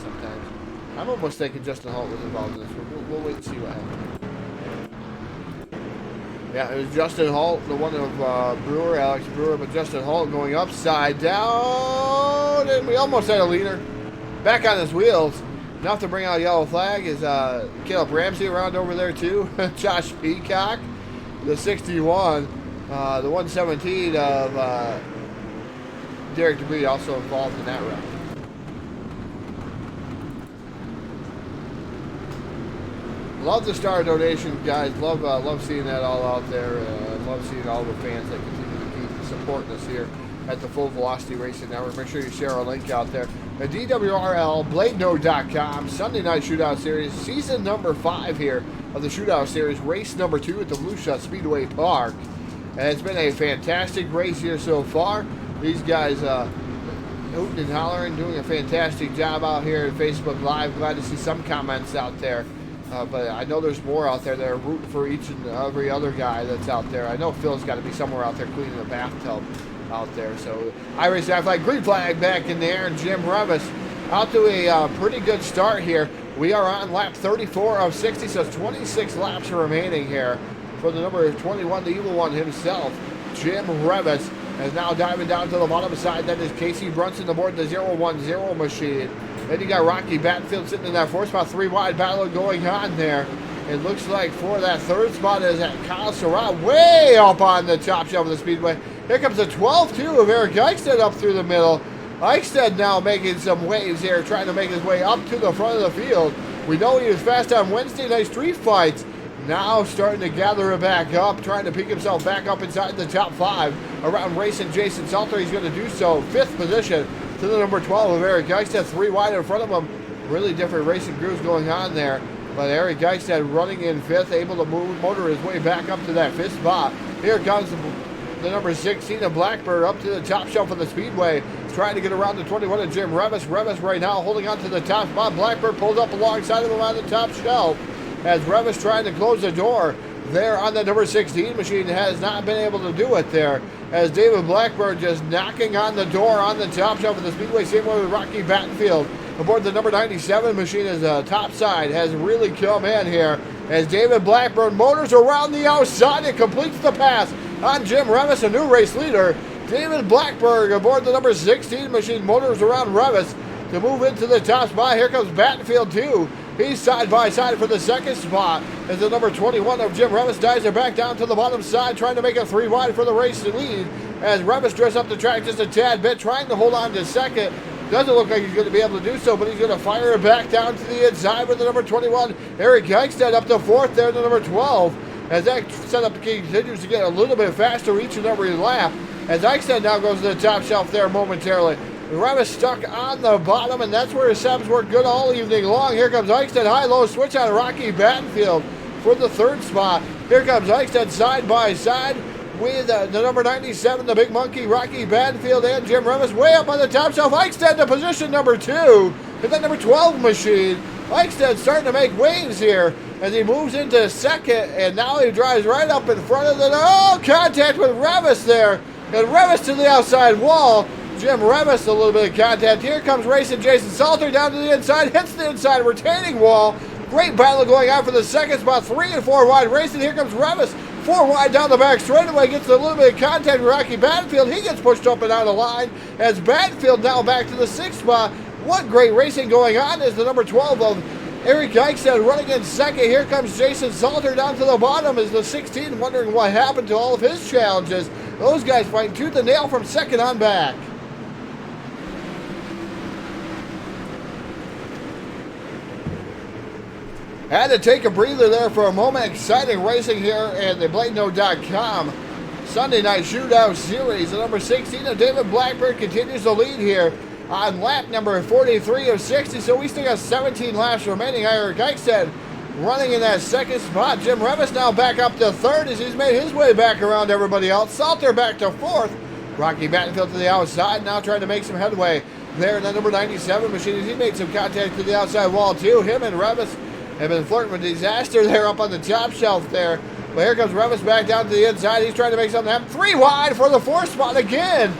[SPEAKER 1] I'm almost thinking Justin Holt was involved in this, but we'll wait and see what happens. Yeah, it was Justin Holt, the one of Brewer, Alex Brewer, but Justin Holt going upside down, and we almost had a leader. Back on his wheels. Enough to bring out a yellow flag is Caleb Ramsey around over there too. Josh Peacock, the 61, the 117 of Derek DeBree also involved in that round. Love the star donation, guys. Love seeing that all out there. Love seeing all the fans that continue to keep supporting us here at the Full Velocity Racing Network. Make sure you share our link out there. At DWRL, BladeNode.com, Sunday Night Shootout Series, season number 5 here of the Shootout Series, race number 2 at the Lucia Speedway Park. And it's been a fantastic race here so far. These guys hooting and hollering, doing a fantastic job out here at Facebook Live. Glad to see some comments out there. But I know there's more out there that are rooting for each and every other guy that's out there. I know Phil's got to be somewhere out there cleaning the bathtub out there. So Irish flag, green flag back in the air, and Jim Revis out to a pretty good start here. We are on lap 34 of 60, so 26 laps remaining here for the number 21, the evil one himself, Jim Revis, is now diving down to the bottom side. That is Casey Brunson aboard the 010 machine. Then you got Rocky Battenfield sitting in that 4th spot, 3 wide battle going on there. It looks like for that 3rd spot is at Kyle Surratt, way up on the top shelf of the speedway. Here comes the 12-2 of Eric Eichstead up through the middle. Eichstead now making some waves here, trying to make his way up to the front of the field. We know he was fast on Wednesday night street fights. Now starting to gather it back up, trying to pick himself back up inside the top 5. Around racing Jason Salter, he's going to do so. 5th position to the number 12 of Eric Eichstead, 3 wide in front of him. Really different racing grooves going on there. But Eric Eichstead running in 5th, able to motor his way back up to that 5th spot. Here comes the number 16 of Blackbird up to the top shelf of the speedway, trying to get around the 21 of Jim Revis. Revis right now holding on to the top spot. Blackbird pulled up alongside of him on the top shelf as Revis trying to close the door there on the number 16 machine. Has not been able to do it there as David Blackbird just knocking on the door on the top shelf of the speedway. Same way with Rocky Battenfield aboard the number 97 machine as top side has really come in here as David Blackbird motors around the outside and completes the pass on Jim Revis, a new race leader. David Blackbird aboard the number 16 machine motors around Revis to move into the top spot. Here comes Battenfield too. He's side by side for the 2nd spot as the number 21 of Jim Revis dives it back down to the bottom side, trying to make it 3 wide for the race to lead as Revis dressed up the track just a tad bit, trying to hold on to 2nd. Doesn't look like he's going to be able to do so, but he's going to fire it back down to the inside with the number 21, Eric Eichstead, up to 4th there, the number 12. As that setup continues to get a little bit faster each and every lap, as Eichstead now goes to the top shelf there momentarily. Revis stuck on the bottom, and that's where his subs worked good all evening long. Here comes Eichstead, high-low switch on Rocky Battenfield for the 3rd spot. Here comes Eichstead side by side with the number 97, the big monkey, Rocky Battenfield, and Jim Revis way up on the top shelf. Eichstead to position number 2, and that number 12 machine. Eichstead starting to make waves here as he moves into 2nd, and now he drives right up in front of the, contact with Revis there, and Revis to the outside wall. Jim Revis, a little bit of contact. Here comes racing Jason Salter down to the inside, hits the inside retaining wall. Great battle going on for the 2nd spot, 3 and 4 wide racing. Here comes Revis, 4 wide down the back straightaway, gets a little bit of contact with Rocky Battenfield. He gets pushed up and out of line as Battenfield now back to the 6th spot. What great racing going on is the number 12 of Eric Eichstead running in 2nd. Here comes Jason Salter down to the bottom as the 16, wondering what happened to all of his challenges. Those guys fighting tooth and nail from 2nd on back. Had to take a breather there for a moment. Exciting racing here at the BladeNode.com Sunday Night Shootout Series. The number 16 of David Blackbird continues the lead here on lap number 43 of 60. So we still got 17 laps remaining. Eric Eichstead running in that 2nd spot. Jim Revis now back up to 3rd as he's made his way back around everybody else. Salter back to 4th. Rocky Battenfield to the outside, now trying to make some headway there in the number 97 machine as he made some contact to the outside wall too. Him and Revis have been flirting with disaster there up on the top shelf there. But here comes Revis back down to the inside. He's trying to make something happen. 3 wide for the 4th spot again.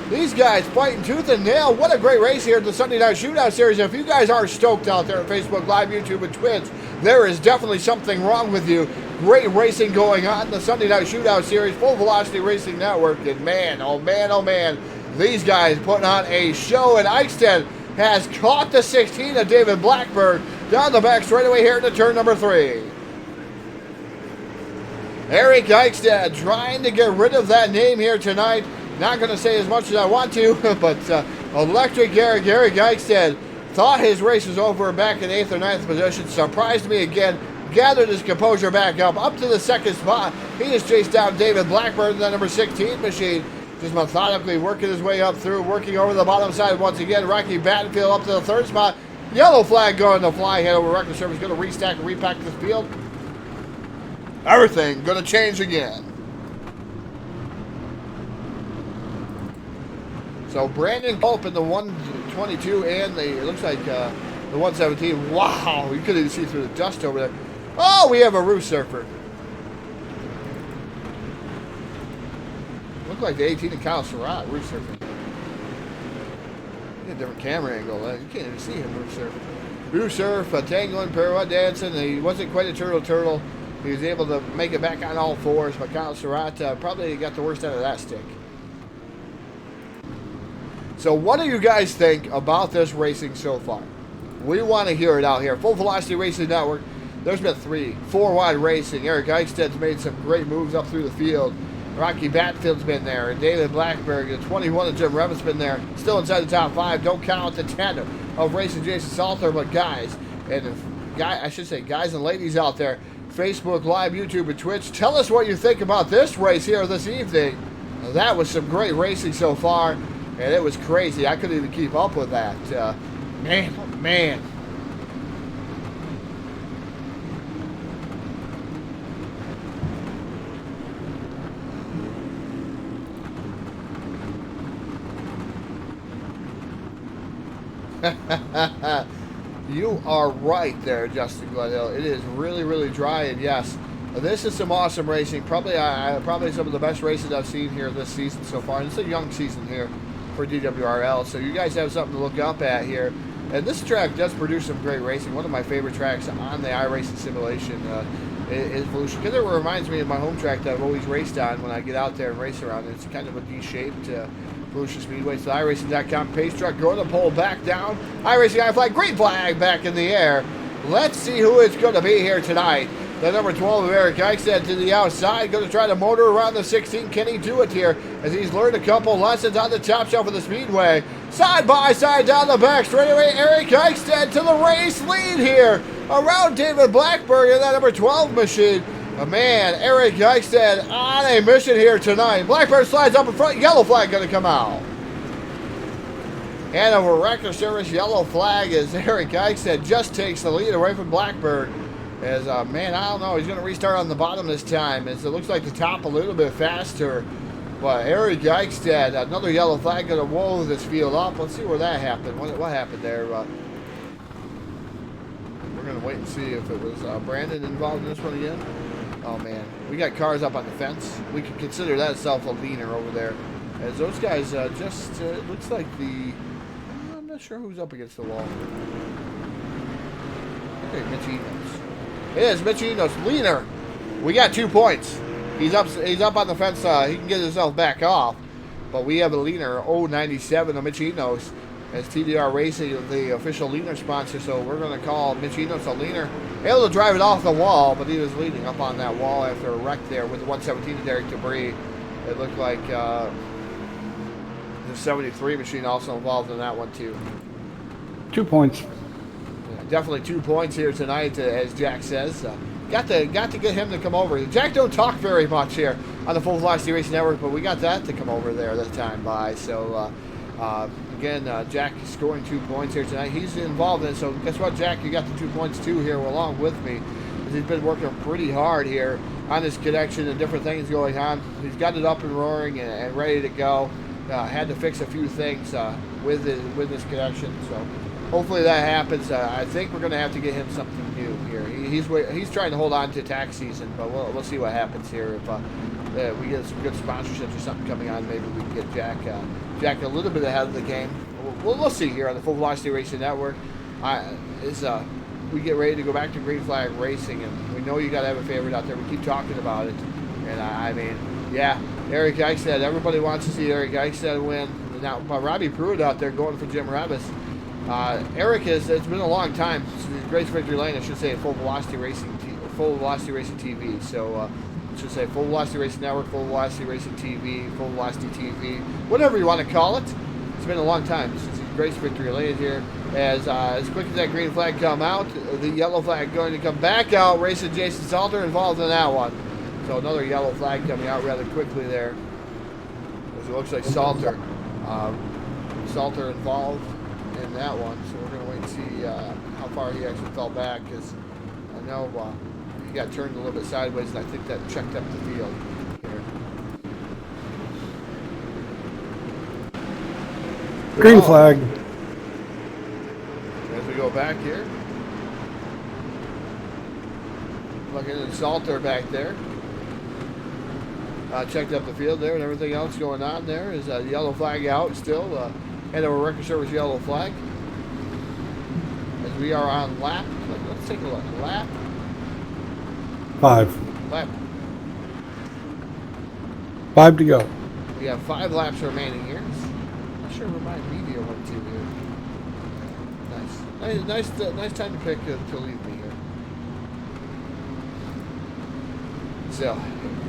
[SPEAKER 1] These guys fighting tooth and nail. What a great race here at the Sunday Night Shootout Series. If you guys are stoked out there on Facebook Live, YouTube, and Twitch, there is definitely something wrong with you. Great racing going on in the Sunday Night Shootout Series, Full Velocity Racing Network. And man, oh man, these guys putting on a show. And Eichstätt has caught the 16 of David Blackburn down the back straightaway here into turn number 3. Eric Eichstätt trying to get rid of that name here tonight. Not going to say as much as I want to, but Electric Eric Eichstätt thought his race was over back in 8th or 9th position. Surprised me again. Gathered his composure back up to the 2nd spot. He just chased down David Blackburn in that number 16 machine. Just methodically working his way up through, working over the bottom side once again. Rocky Battenfield up to the 3rd spot. Yellow flag going to fly head over record service. Going to restack and repack this field. Everything going to change again. So Brandon Culp in the 122 and it looks like the 117. Wow, you couldn't even see through the dust over there. Oh, we have a roof surfer. Look like the 18 of Kyle Surratt roof surfing. A different camera angle. You can't even see him roof surfing. Roof surf, tangling, pirouette dancing. He wasn't quite a turtle. He was able to make it back on all fours, but Kyle Surratt probably got the worst out of that stick. So what do you guys think about this racing so far? We want to hear it out here. Full Velocity Racing Network. There's been 4 wide racing. Eric Eichstedt's made some great moves up through the field. Rocky Batfield's been there. And David Blackburn, the 21 of Jim Revin's been there. Still inside the top 5. Don't count the 10 of Racing Jason Salter. But guys, guys and ladies out there, Facebook Live, YouTube, and Twitch, tell us what you think about this race here this evening. That was some great racing so far. And it was crazy. I couldn't even keep up with that. Man, oh man. You are right there, Justin Glenhill. It is really, really dry, and yes, this is some awesome racing. Probably some of the best races I've seen here this season so far. And it's a young season here for DWRL, so you guys have something to look up at here. And this track does produce some great racing. One of my favorite tracks on the iRacing simulation is Volusia, because it reminds me of my home track that I've always raced on when I get out there and race around. It's kind of a D-shaped Volusia Speedway. So iRacing.com pace truck going to pull back down. iRacing I flag, green flag back in the air. Let's see who it's going to be here tonight. The number 12 of Eric Eichstätt to the outside. Going to try to motor around the 16. Can he do it here as he's learned a couple lessons on the top shelf of the Speedway? Side by side down the back straightaway. Eric Eichstätt to the race lead here around David Blackburn in that number 12 machine. Man, Eric Eichstätt on a mission here tonight. Blackburn slides up in front. Yellow flag going to come out. And over record service, yellow flag as Eric Eichstätt just takes the lead away from Blackburn. As, man, I don't know. He's going to restart on the bottom this time. As it looks like the top a little bit faster. But Eric Eichstätt, another yellow flag going to whoa this field up. Let's see where that happened. What happened there? We're going to wait and see if it was Brandon involved in this one again. Oh, man. We got cars up on the fence. We could consider that itself a leaner over there. As those guys just, it looks like I'm not sure who's up against the wall. Okay, Mitch Enos. It is Mitch Enos, leaner. We got 2 points. He's up on the fence. He can get himself back off. But we have a leaner, 097 of Mitch Enos, as TDR Racing, the official leaner sponsor. So we're going to call Mitch Enos a leaner. Able to drive it off the wall, but he was leading up on that wall after a wreck there with the 117 of Derek Debris. It looked like the 73 machine also involved in that one too. 2 points. Definitely 2 points here tonight, as Jack says. Got to get him to come over. Jack don't talk very much here on the Full Velocity Racing Network, but we got that to come over there this time by. So, again, Jack is scoring 2 points here tonight. He's involved in it, so guess what, Jack? You got the 2 points too here along with me. He's been working pretty hard here on this connection and different things going on. He's got it up and roaring and ready to go. Had to fix a few things with this connection, so hopefully that happens. I think we're going to have to get him something new here. He's trying to hold on to tax season, but we'll see what happens here. If we get some good sponsorships or something coming on, maybe we can get Jack Jack a little bit ahead of the game. We'll see here on the Full Velocity Racing Network. We get ready to go back to green flag racing, and we know you got to have a favorite out there. We keep talking about it, and I mean, yeah, Eric Eichstätt. Everybody wants to see Eric Eichstätt win. Now, Robbie Pruitt out there going for Jim Revis. Eric it's been a long time since Grace Victory Lane, I should say, Full Velocity Racing TV. So I should say Full Velocity Racing Network, Full Velocity Racing TV, Full Velocity TV, whatever you want to call it. It's been a long time since Grace Victory Lane here. As quick as that green flag come out, the yellow flag going to come back out. Racing Jason Salter involved in that one. So another yellow flag coming out rather quickly there. As it looks like Salter involved in that one. So we're going to wait and see how far he actually fell back, because I know he got turned a little bit sideways, and I think that checked up the field here.
[SPEAKER 2] Green flag.
[SPEAKER 1] As we go back here, looking at Salter back there. Checked up the field there, and everything else going on there is a yellow flag out still. And a record service yellow flag. As we are on lap. Let's take a look. Lap
[SPEAKER 2] 5.
[SPEAKER 1] Lap.
[SPEAKER 2] 5 to go.
[SPEAKER 1] We have 5 laps remaining here. Not sure where my media went to here. Nice time to pick to leave me here. So,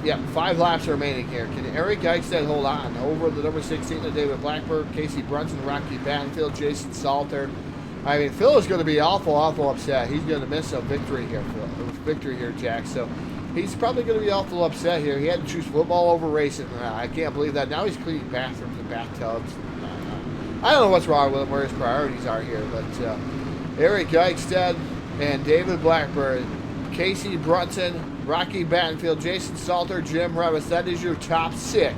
[SPEAKER 1] yeah, 5 laps remaining here. Can Eric Eichstätt hold on over the number 16 of David Blackburn, Casey Brunson, Rocky Battenfield, Jason Salter? I mean, Phil is going to be awful upset. He's going to miss a victory here, Jack. So he's probably going to be awful upset here. He had to choose football over racing. I can't believe that. Now he's cleaning bathrooms and bathtubs. I don't know what's wrong with him, where his priorities are here. But Eric Eichstätt and David Blackburn, Casey Brunson, Rocky Battenfield, Jason Salter, Jim Revis. That is your top 6.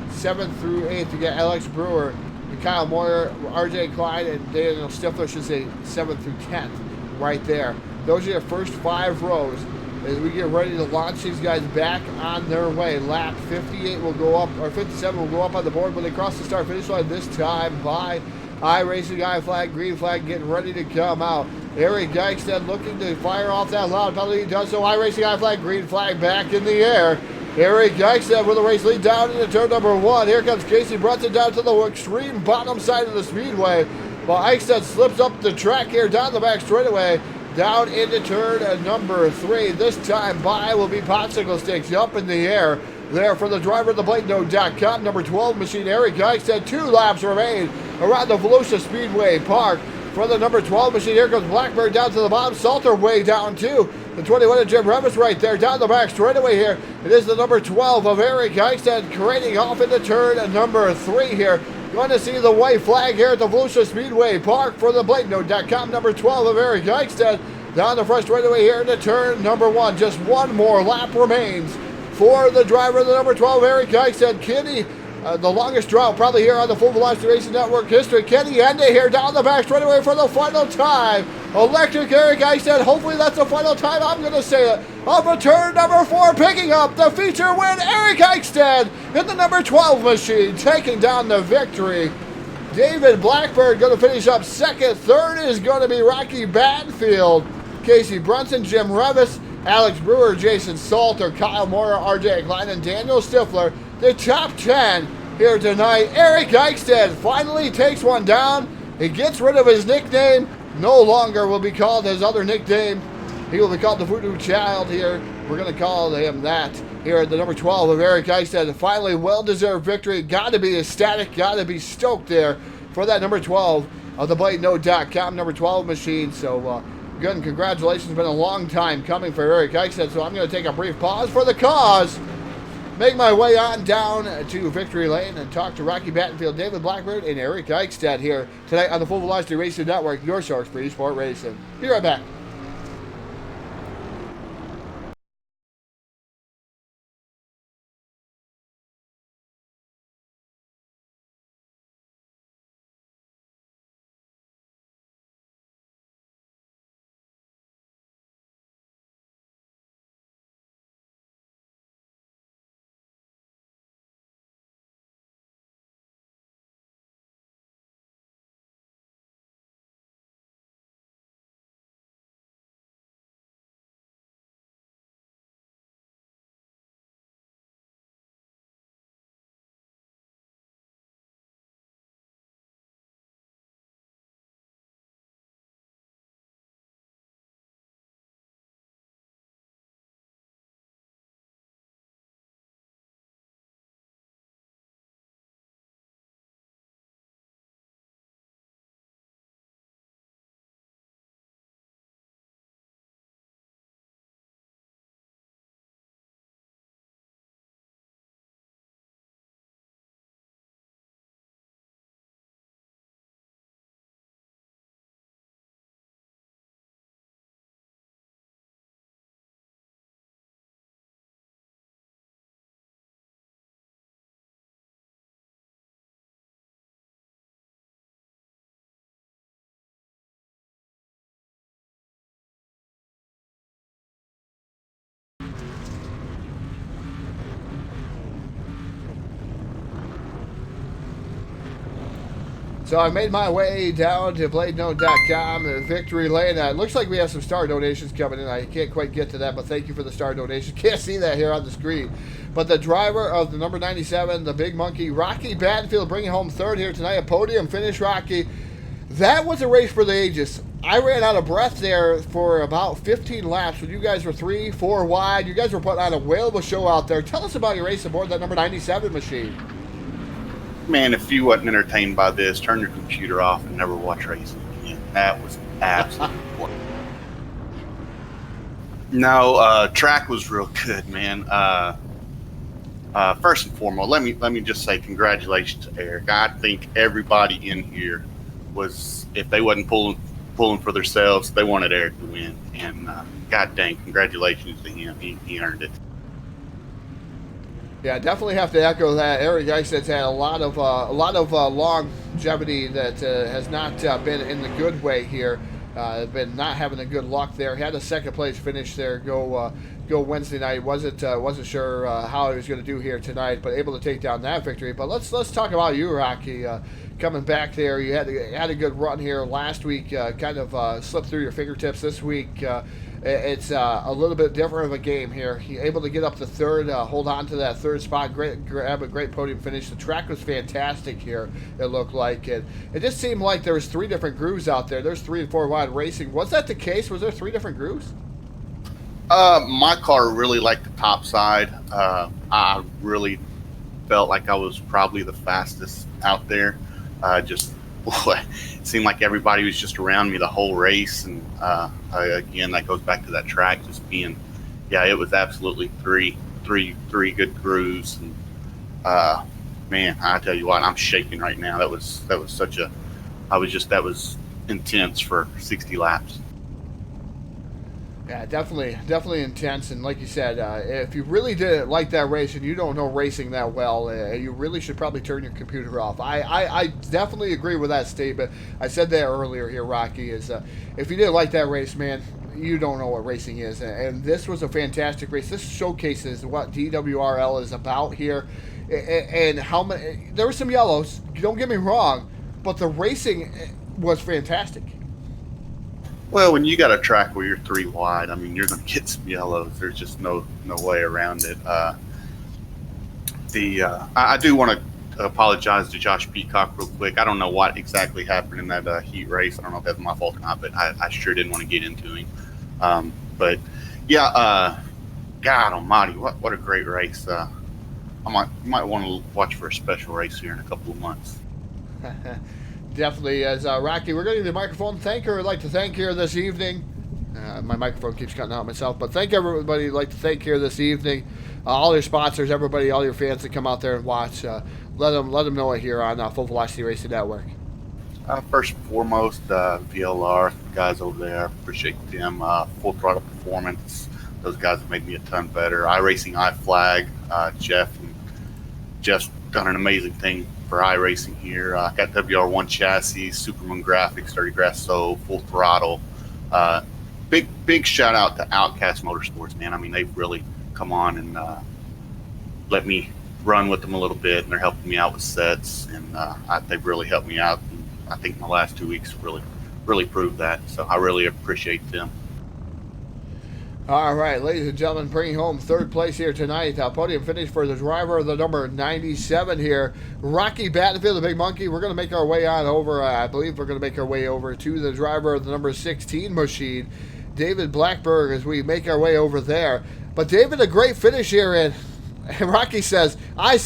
[SPEAKER 1] 7th through 8th. You got Alex Brewer, and Kyle Moyer, RJ Clyde, and Daniel Stifler, should say 7th through 10th right there. Those are your first 5 rows. As we get ready to launch these guys back on their way. Lap 58 will go up, or 57 will go up on the board when they cross the start-finish line, this time by iRacing, I flag, green flag, getting ready to come out. Eric Eichstätt looking to fire off that loud penalty. He does so. iRacing, I flag, green flag back in the air. Eric Eichstätt with a race lead down into turn number 1. Here comes Casey Brunson down to the extreme bottom side of the speedway. While Eichstätt slips up the track here down the back straightaway. Down into turn number 3. This time by will be Popsicle Sticks up in the air. There for the driver of the BlakeNote.com, number 12 machine, Eric Eichstätt. 2 laps remain around the Volusia Speedway Park. For the number 12 machine, here comes Blackbird down to the bottom. Salter way down too. The 21 of Jim Revis right there down the back straightaway here. It is the number 12 of Eric Eichstätt creating off into turn number 3 here. Going to see the white flag here at the Volusia Speedway Park for the BlakeNote.com, number 12 of Eric Eichstätt. Down the front straightaway here into turn number 1. Just 1 more lap remains for the driver of the number 12, Eric Eichstätt. Kenny, the longest drought probably here on the Full Velocity Racing Network history. Kenny Ende here down the back straightaway for the final time. Electric Eric Eichstätt. Hopefully that's the final time. I'm going to say it. Off of turn number 4, picking up the feature win. Eric Eichstätt in the number 12 machine, taking down the victory. David Blackbird going to finish up 2nd. 3rd is going to be Rocky Battenfield, Casey Brunson, Jim Revis, Alex Brewer, Jason Salter, Kyle Moyer, RJ Klein, and Daniel Stifler. The top 10 here tonight. Eric Eichstätt finally takes one down. He gets rid of his nickname. No longer will be called his other nickname. He will be called the Voodoo Child here. We're going to call him that here at the number 12 of Eric Eichstätt. Finally, well-deserved victory. Got to be ecstatic. Got to be stoked there for that number 12 of the BlakeNote.com number 12 machine. So, good, congratulations. It's been a long time coming for Eric Eichstätt, so I'm going to take a brief pause for the cause. Make my way on down to Victory Lane and talk to Rocky Battenfield, David Blackbird, and Eric Eichstätt here tonight on the Full Velocity Racing Network, your source for eSport racing. Be right back. So I made my way down to BladeNote.com, Victory Lane. It looks like we have some star donations coming in. I can't quite get to that, but thank you for the star donation. Can't see that here on the screen. But the driver of the number 97, the Big Monkey, Rocky Battenfield, bringing home third here tonight. A podium finish, Rocky. That was a race for the ages. I ran out of breath there for about 15 laps when you guys were 3, 4 wide. You guys were putting on a whale of a show out there. Tell us about your race aboard that number 97 machine.
[SPEAKER 3] Man, if you wasn't entertained by this, turn your computer off and never watch racing again. That was absolutely important. No, track was real good, man. First and foremost, let me just say congratulations to Eric. I think everybody in here was, if they wasn't pulling for themselves, they wanted Eric to win. And God dang, congratulations to him. He earned it.
[SPEAKER 1] Yeah, definitely have to echo that. Eric Eichsted's had a lot of longevity that has not been in the good way here. Been not having a good luck there. Had a second place finish there. Go Wednesday night. Wasn't sure how he was going to do here tonight, but able to take down that victory. But let's talk about you, Rocky. Coming back there, you had a good run here last week. Kind of slipped through your fingertips this week. It's a little bit different of a game here. You're able to get up to third, hold on to that third spot, grab a great podium finish. The track was fantastic here, it looked like. It just seemed like there was 3 different grooves out there. There's 3 and 4 wide racing. Was that the case? Was there 3 different grooves?
[SPEAKER 3] My car really liked the top side. I really felt like I was probably the fastest out there. It seemed like everybody was just around me the whole race, and again, that goes back to that track just being, it was absolutely three good grooves, and man, I tell you what, I'm shaking right now. That was intense for 60 laps.
[SPEAKER 1] Yeah, definitely intense. And like you said, if you really didn't like that race and you don't know racing that well, you really should probably turn your computer off. I definitely agree with that statement. I said that earlier here, Rocky, is if you didn't like that race, man, you don't know what racing is. And this was a fantastic race. This showcases what DWRL is about here. And how many, there were some yellows, don't get me wrong, but the racing was fantastic.
[SPEAKER 3] Well, when you got a track where you're 3 wide, I mean, you're going to get some yellows. There's just no way around it. I do want to apologize to Josh Peacock real quick. I don't know what exactly happened in that heat race. I don't know if that's my fault or not, but I sure didn't want to get into him. But yeah, God Almighty, what a great race! You might want to watch for a special race here in a couple of months.
[SPEAKER 1] Definitely, as Rocky, we're going to give the microphone. I'd like to thank here this evening. My microphone keeps cutting out myself, but thank everybody. I'd like to thank here this evening. All your sponsors, everybody, all your fans that come out there and watch. Let them know it here on Full Velocity Racing Network.
[SPEAKER 3] First and foremost, VLR guys over there, appreciate them. Full Throttle Performance, those guys have made me a ton better. iRacing, iFlag, Jeff's done an amazing thing for iRacing here. Got WR1 chassis, Supermoon Graphics, Dirty Grass Soul, Full Throttle. Big shout out to Outcast Motorsports, man. I mean, they've really come on and let me run with them a little bit, and they're helping me out with sets, and they've really helped me out. And I think my last 2 weeks really proved that, so I really appreciate them.
[SPEAKER 1] All right, ladies and gentlemen, bringing home third place here tonight. Podium finish for the driver of the number 97 here, Rocky Battenfield, the Big Monkey. We're going to make our way on over, I believe we're going to make our way over to the driver of the number 16 machine, David Blackberg, as we make our way over there. But David, a great finish here, and Rocky says, I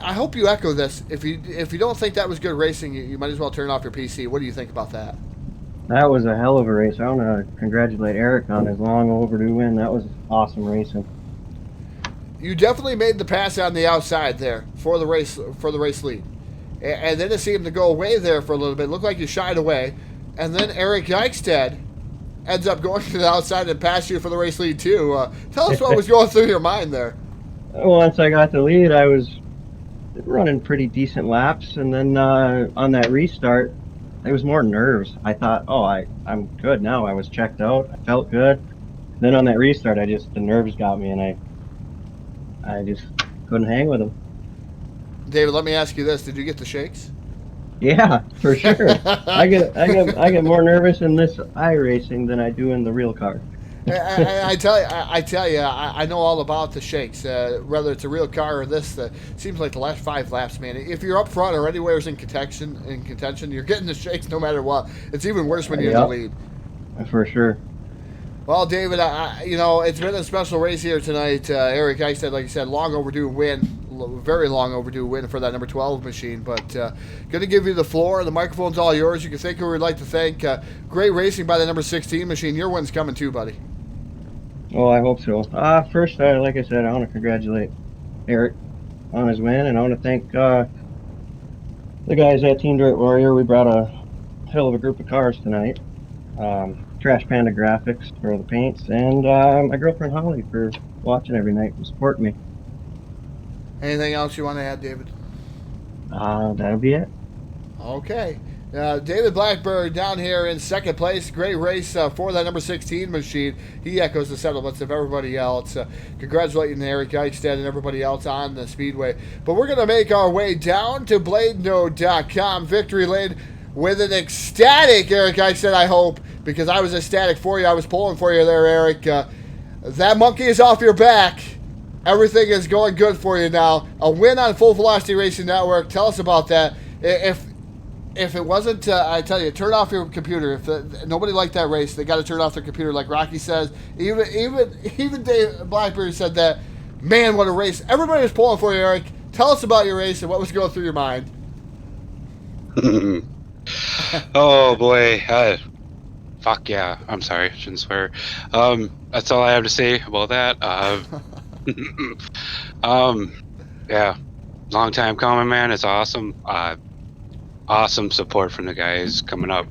[SPEAKER 1] hope you echo this. If you don't think that was good racing, you might as well turn off your PC. What do you think about that?
[SPEAKER 4] That was a hell of a race. I want to congratulate Eric on his long overdue win. That was awesome racing.
[SPEAKER 1] You definitely made the pass on the outside there for the race lead, and then it seemed to go away there for a little bit. It looked like you shied away, and then Eric Eichsted ends up going to the outside and passed you for the race lead too. Tell us what was going through your mind there.
[SPEAKER 4] Once I got the lead, I was running pretty decent laps, and then on that restart, it was more nerves. I thought, I'm good now. I was checked out. I felt good. Then on that restart, the nerves got me, and I just couldn't hang with them.
[SPEAKER 1] David, let me ask you this. Did you get the shakes?
[SPEAKER 4] Yeah, for sure. I get more nervous in this iRacing than I do in the real car.
[SPEAKER 1] I tell you, I know all about the shakes. Whether it's a real car or this, seems like the last 5 laps, man. If you're up front or anywhere in contention, you're getting the shakes no matter what. It's even worse when you're in the
[SPEAKER 4] Yep,
[SPEAKER 1] lead.
[SPEAKER 4] for sure.
[SPEAKER 1] Well, David, it's been a special race here tonight. Eric, I said, like you said, long overdue win, very long overdue win for that number 12 machine. But going to give you the floor. The microphone's all yours. You can think who we'd like to thank. Great racing by the number 16 machine. Your win's coming too, buddy.
[SPEAKER 4] Well, I hope so. First, like I said, I want to congratulate Eric on his win, and I want to thank the guys at Team Dirt Warrior. We brought a hell of a group of cars tonight. Trash Panda Graphics for the paints, and my girlfriend Holly for watching every night and supporting me.
[SPEAKER 1] Anything else you want to add, David?
[SPEAKER 4] That'll be it.
[SPEAKER 1] Okay. David Blackbird down here in second place. Great race for that number 16 machine. He echoes the sentiments of everybody else. Congratulating Eric Eichstead and everybody else on the Speedway. But we're going to make our way down to BladeNode.com. Victory Lane with an ecstatic Eric Eichstead, I hope, because I was ecstatic for you. I was pulling for you there, Eric. That monkey is off your back. Everything is going good for you now. A win on Full Velocity Racing Network. Tell us about that. If it wasn't, I tell you, turn off your computer. If nobody liked that race, they got to turn off their computer, like Rocky says. Even Dave Blackberry said that. Man, what a race! Everybody was pulling for you, Eric. Tell us about your race and what was going through your mind.
[SPEAKER 5] Oh boy, fuck yeah! I'm sorry, shouldn't swear. That's all I have to say about that. Yeah, long time coming, man. It's awesome. Awesome support from the guys coming up,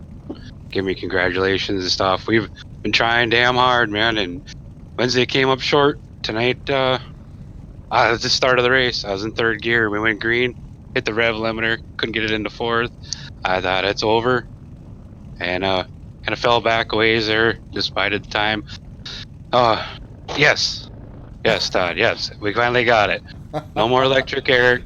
[SPEAKER 5] give me congratulations and stuff. We've been trying damn hard, man, and Wednesday came up short. Tonight, at the start of the race, I was in third gear. We went green, hit the rev limiter, couldn't get it into fourth. I thought it's over, and kind of fell back a ways there, despite the time. Yes, Todd, yes, we finally got it. No more electric, Eric.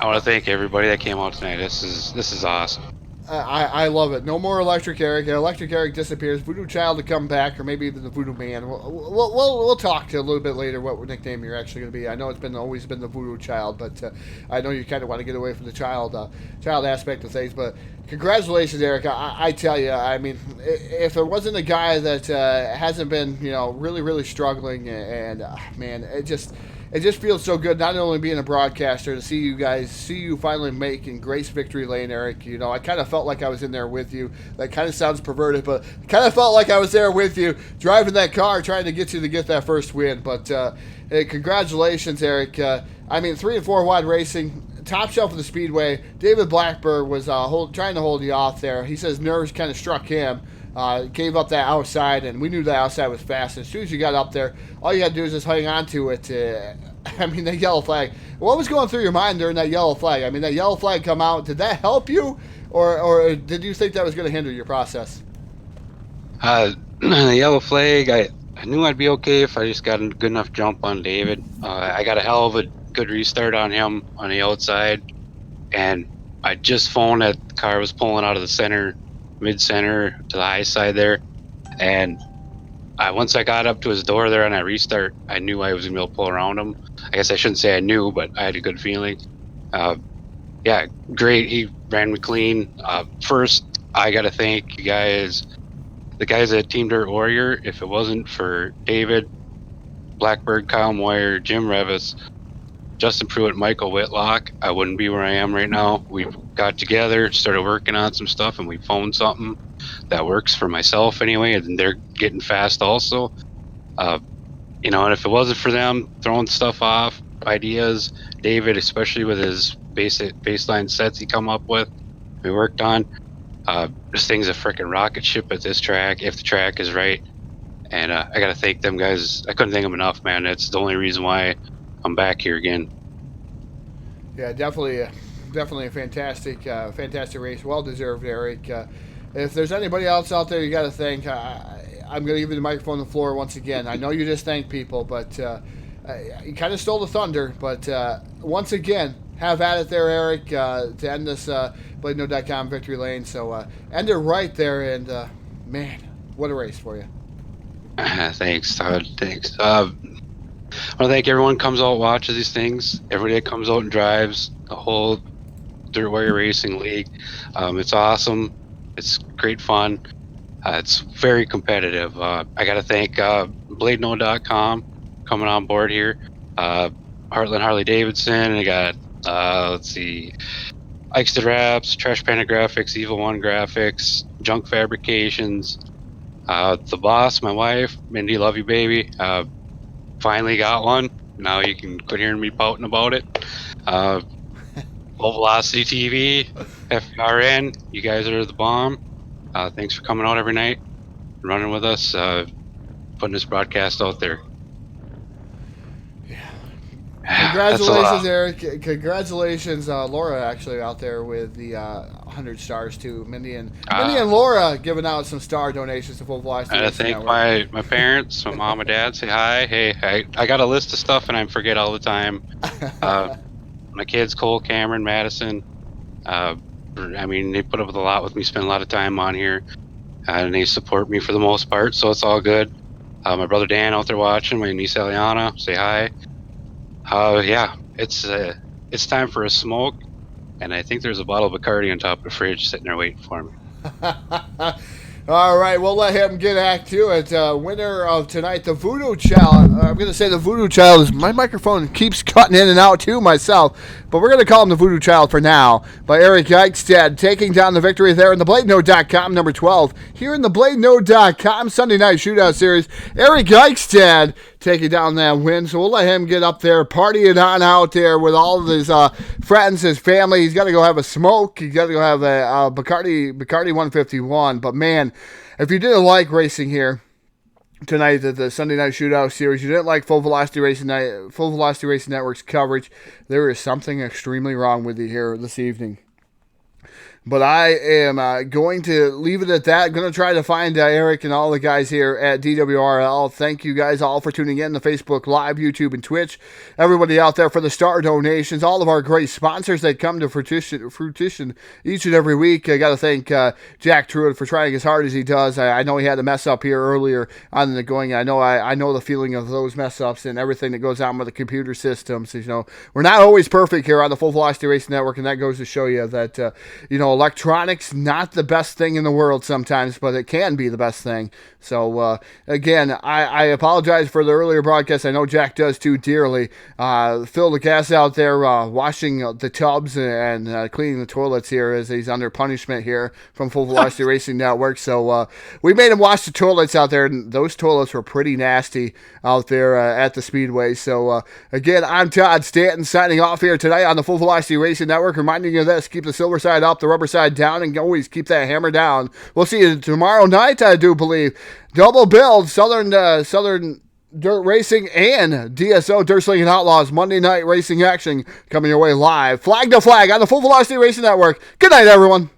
[SPEAKER 5] I want to thank everybody that came out tonight. This is awesome.
[SPEAKER 1] I love it. No more Electric Eric. Electric Eric disappears. Voodoo Child to come back, or maybe even the Voodoo Man. We'll talk to you a little bit later what nickname you're actually going to be. I know it's always been the Voodoo Child, but I know you kind of want to get away from the child aspect of things. But congratulations, Eric. I tell you, I mean, if it wasn't a guy that hasn't been, really struggling, and man, it just feels so good, not only being a broadcaster, to see you finally making Grace Victory Lane, Eric. I kind of felt like I was in there with you. That kind of sounds perverted, but I kind of felt like I was there with you, driving that car, trying to get that first win. But hey, congratulations, Eric. 3 and 4 wide racing, top shelf of the Speedway. David Blackbird was trying to hold you off there. He says nerves kind of struck him. Gave up that outside, and we knew that outside was fast. As soon as you got up there, all you got to do is just hang on to it. That yellow flag. What was going through your mind during that yellow flag? That yellow flag come out. Did that help you, or did you think that was going to hinder your process?
[SPEAKER 5] The yellow flag, I knew I'd be okay if I just got a good enough jump on David. I got a hell of a good restart on him on the outside, and I just phoned that the car was pulling out of the center, mid-center to the high side there, and once I got up to his door there on that restart, I knew I was going to be able to pull around him. I guess I shouldn't say I knew, but I had a good feeling. Yeah, great. He ran me clean. First, I got to thank you guys, the guys at Team Dirt Warrior. If it wasn't for David, Blackbird, Kyle Moyer, Jim Revis, Justin Pruitt, Michael Whitlock, I wouldn't be where I am right now. We got together, started working on some stuff, and we found something that works for myself anyway, and they're getting fast also. And if it wasn't for them throwing stuff off, ideas, David, especially with his baseline sets he come up with, we worked on, this thing's a freaking rocket ship at this track, if the track is right. And I got to thank them guys. I couldn't thank them enough, man. It's the only reason why I'm back here again.
[SPEAKER 1] Yeah, definitely a fantastic race. Well deserved, Eric. If there's anybody else out there you got to thank, I'm going to give you the microphone on the floor once again. I know you just thank people, but you kind of stole the thunder. But once again, have at it there, Eric, to end this BladeNo.com victory lane. So end it right there, and man, what a race for you.
[SPEAKER 5] Thanks, Todd. Thanks. I want to thank everyone who comes out and watches these things. Everybody that comes out and drives the whole Dirt Warrior Racing League. It's awesome. It's great fun. It's very competitive. I got to thank BladeNo.com coming on board here. Heartland Harley Davidson. I got, let's see, Eichstead Wraps, Trash Panda Graphics, Evil One Graphics, Junk Fabrications. The boss, my wife, Mindy, love you, baby. Finally got one. Now you can quit hearing me pouting about it. Low Velocity TV, FRN, you guys are the bomb. Thanks for coming out every night, running with us, putting this broadcast out there.
[SPEAKER 1] Congratulations, Eric. Congratulations, Laura, actually, out there with the 100 stars, too. Mindy and Laura giving out some star donations to Full Velocity.
[SPEAKER 5] I thank my parents, my mom and dad. Say hi. Hey, I got a list of stuff, and I forget all the time. My kids, Cole, Cameron, Madison. I mean, they put up with a lot with me, spend a lot of time on here, and they support me for the most part, so it's all good. My brother Dan out there watching, my niece Eliana, say hi. Yeah, it's time for a smoke, and I think there's a bottle of Bacardi on top of the fridge sitting there waiting for me.
[SPEAKER 1] All right, we'll let him get back to it. Winner of tonight, the Voodoo Child. I'm going to say the Voodoo Child is my microphone keeps cutting in and out too myself, but we're going to call him the Voodoo Child for now. By Eric Eichstead, taking down the victory there in the BladeNo.com number 12. Here in the BladeNo.com Sunday Night Shootout Series, Eric Eichstead taking down that win. So we'll let him get up there, partying on out there with all of his friends, his family. He's got to go have a smoke. He's got to go have a Bacardi 151. But man, if you didn't like racing here tonight at the Sunday Night Shootout Series, you didn't like Full Velocity Racing Network's coverage, there is something extremely wrong with you here this evening. But I am going to leave it at that. I'm going to try to find Eric and all the guys here at DWRL. Thank you guys all for tuning in to Facebook Live, YouTube, and Twitch. Everybody out there for the star donations. All of our great sponsors that come to fruition each and every week. I got to thank Jack Truitt for trying as hard as he does. I know he had a mess up here earlier on the going. I know the feeling of those mess ups and everything that goes on with the computer systems. You know, we're not always perfect here on the Full Velocity Racing Network, and that goes to show you that electronics, not the best thing in the world sometimes, but it can be the best thing. So, again, I apologize for the earlier broadcast. I know Jack does too dearly. Phil the gas out there washing the tubs and cleaning the toilets here as he's under punishment here from Full Velocity Racing Network. So, we made him wash the toilets out there, and those toilets were pretty nasty out there at the Speedway. So, again, I'm Todd Stanton signing off here tonight on the Full Velocity Racing Network, reminding you of this: keep the silver side up, the rubber side down, and always keep that hammer down. We'll see you tomorrow night, I do believe. Double build, Southern Dirt Racing and DSO Dirt Slinging Outlaws Monday Night Racing action coming your way live, flag to flag on the Full Velocity Racing Network. Good night, everyone.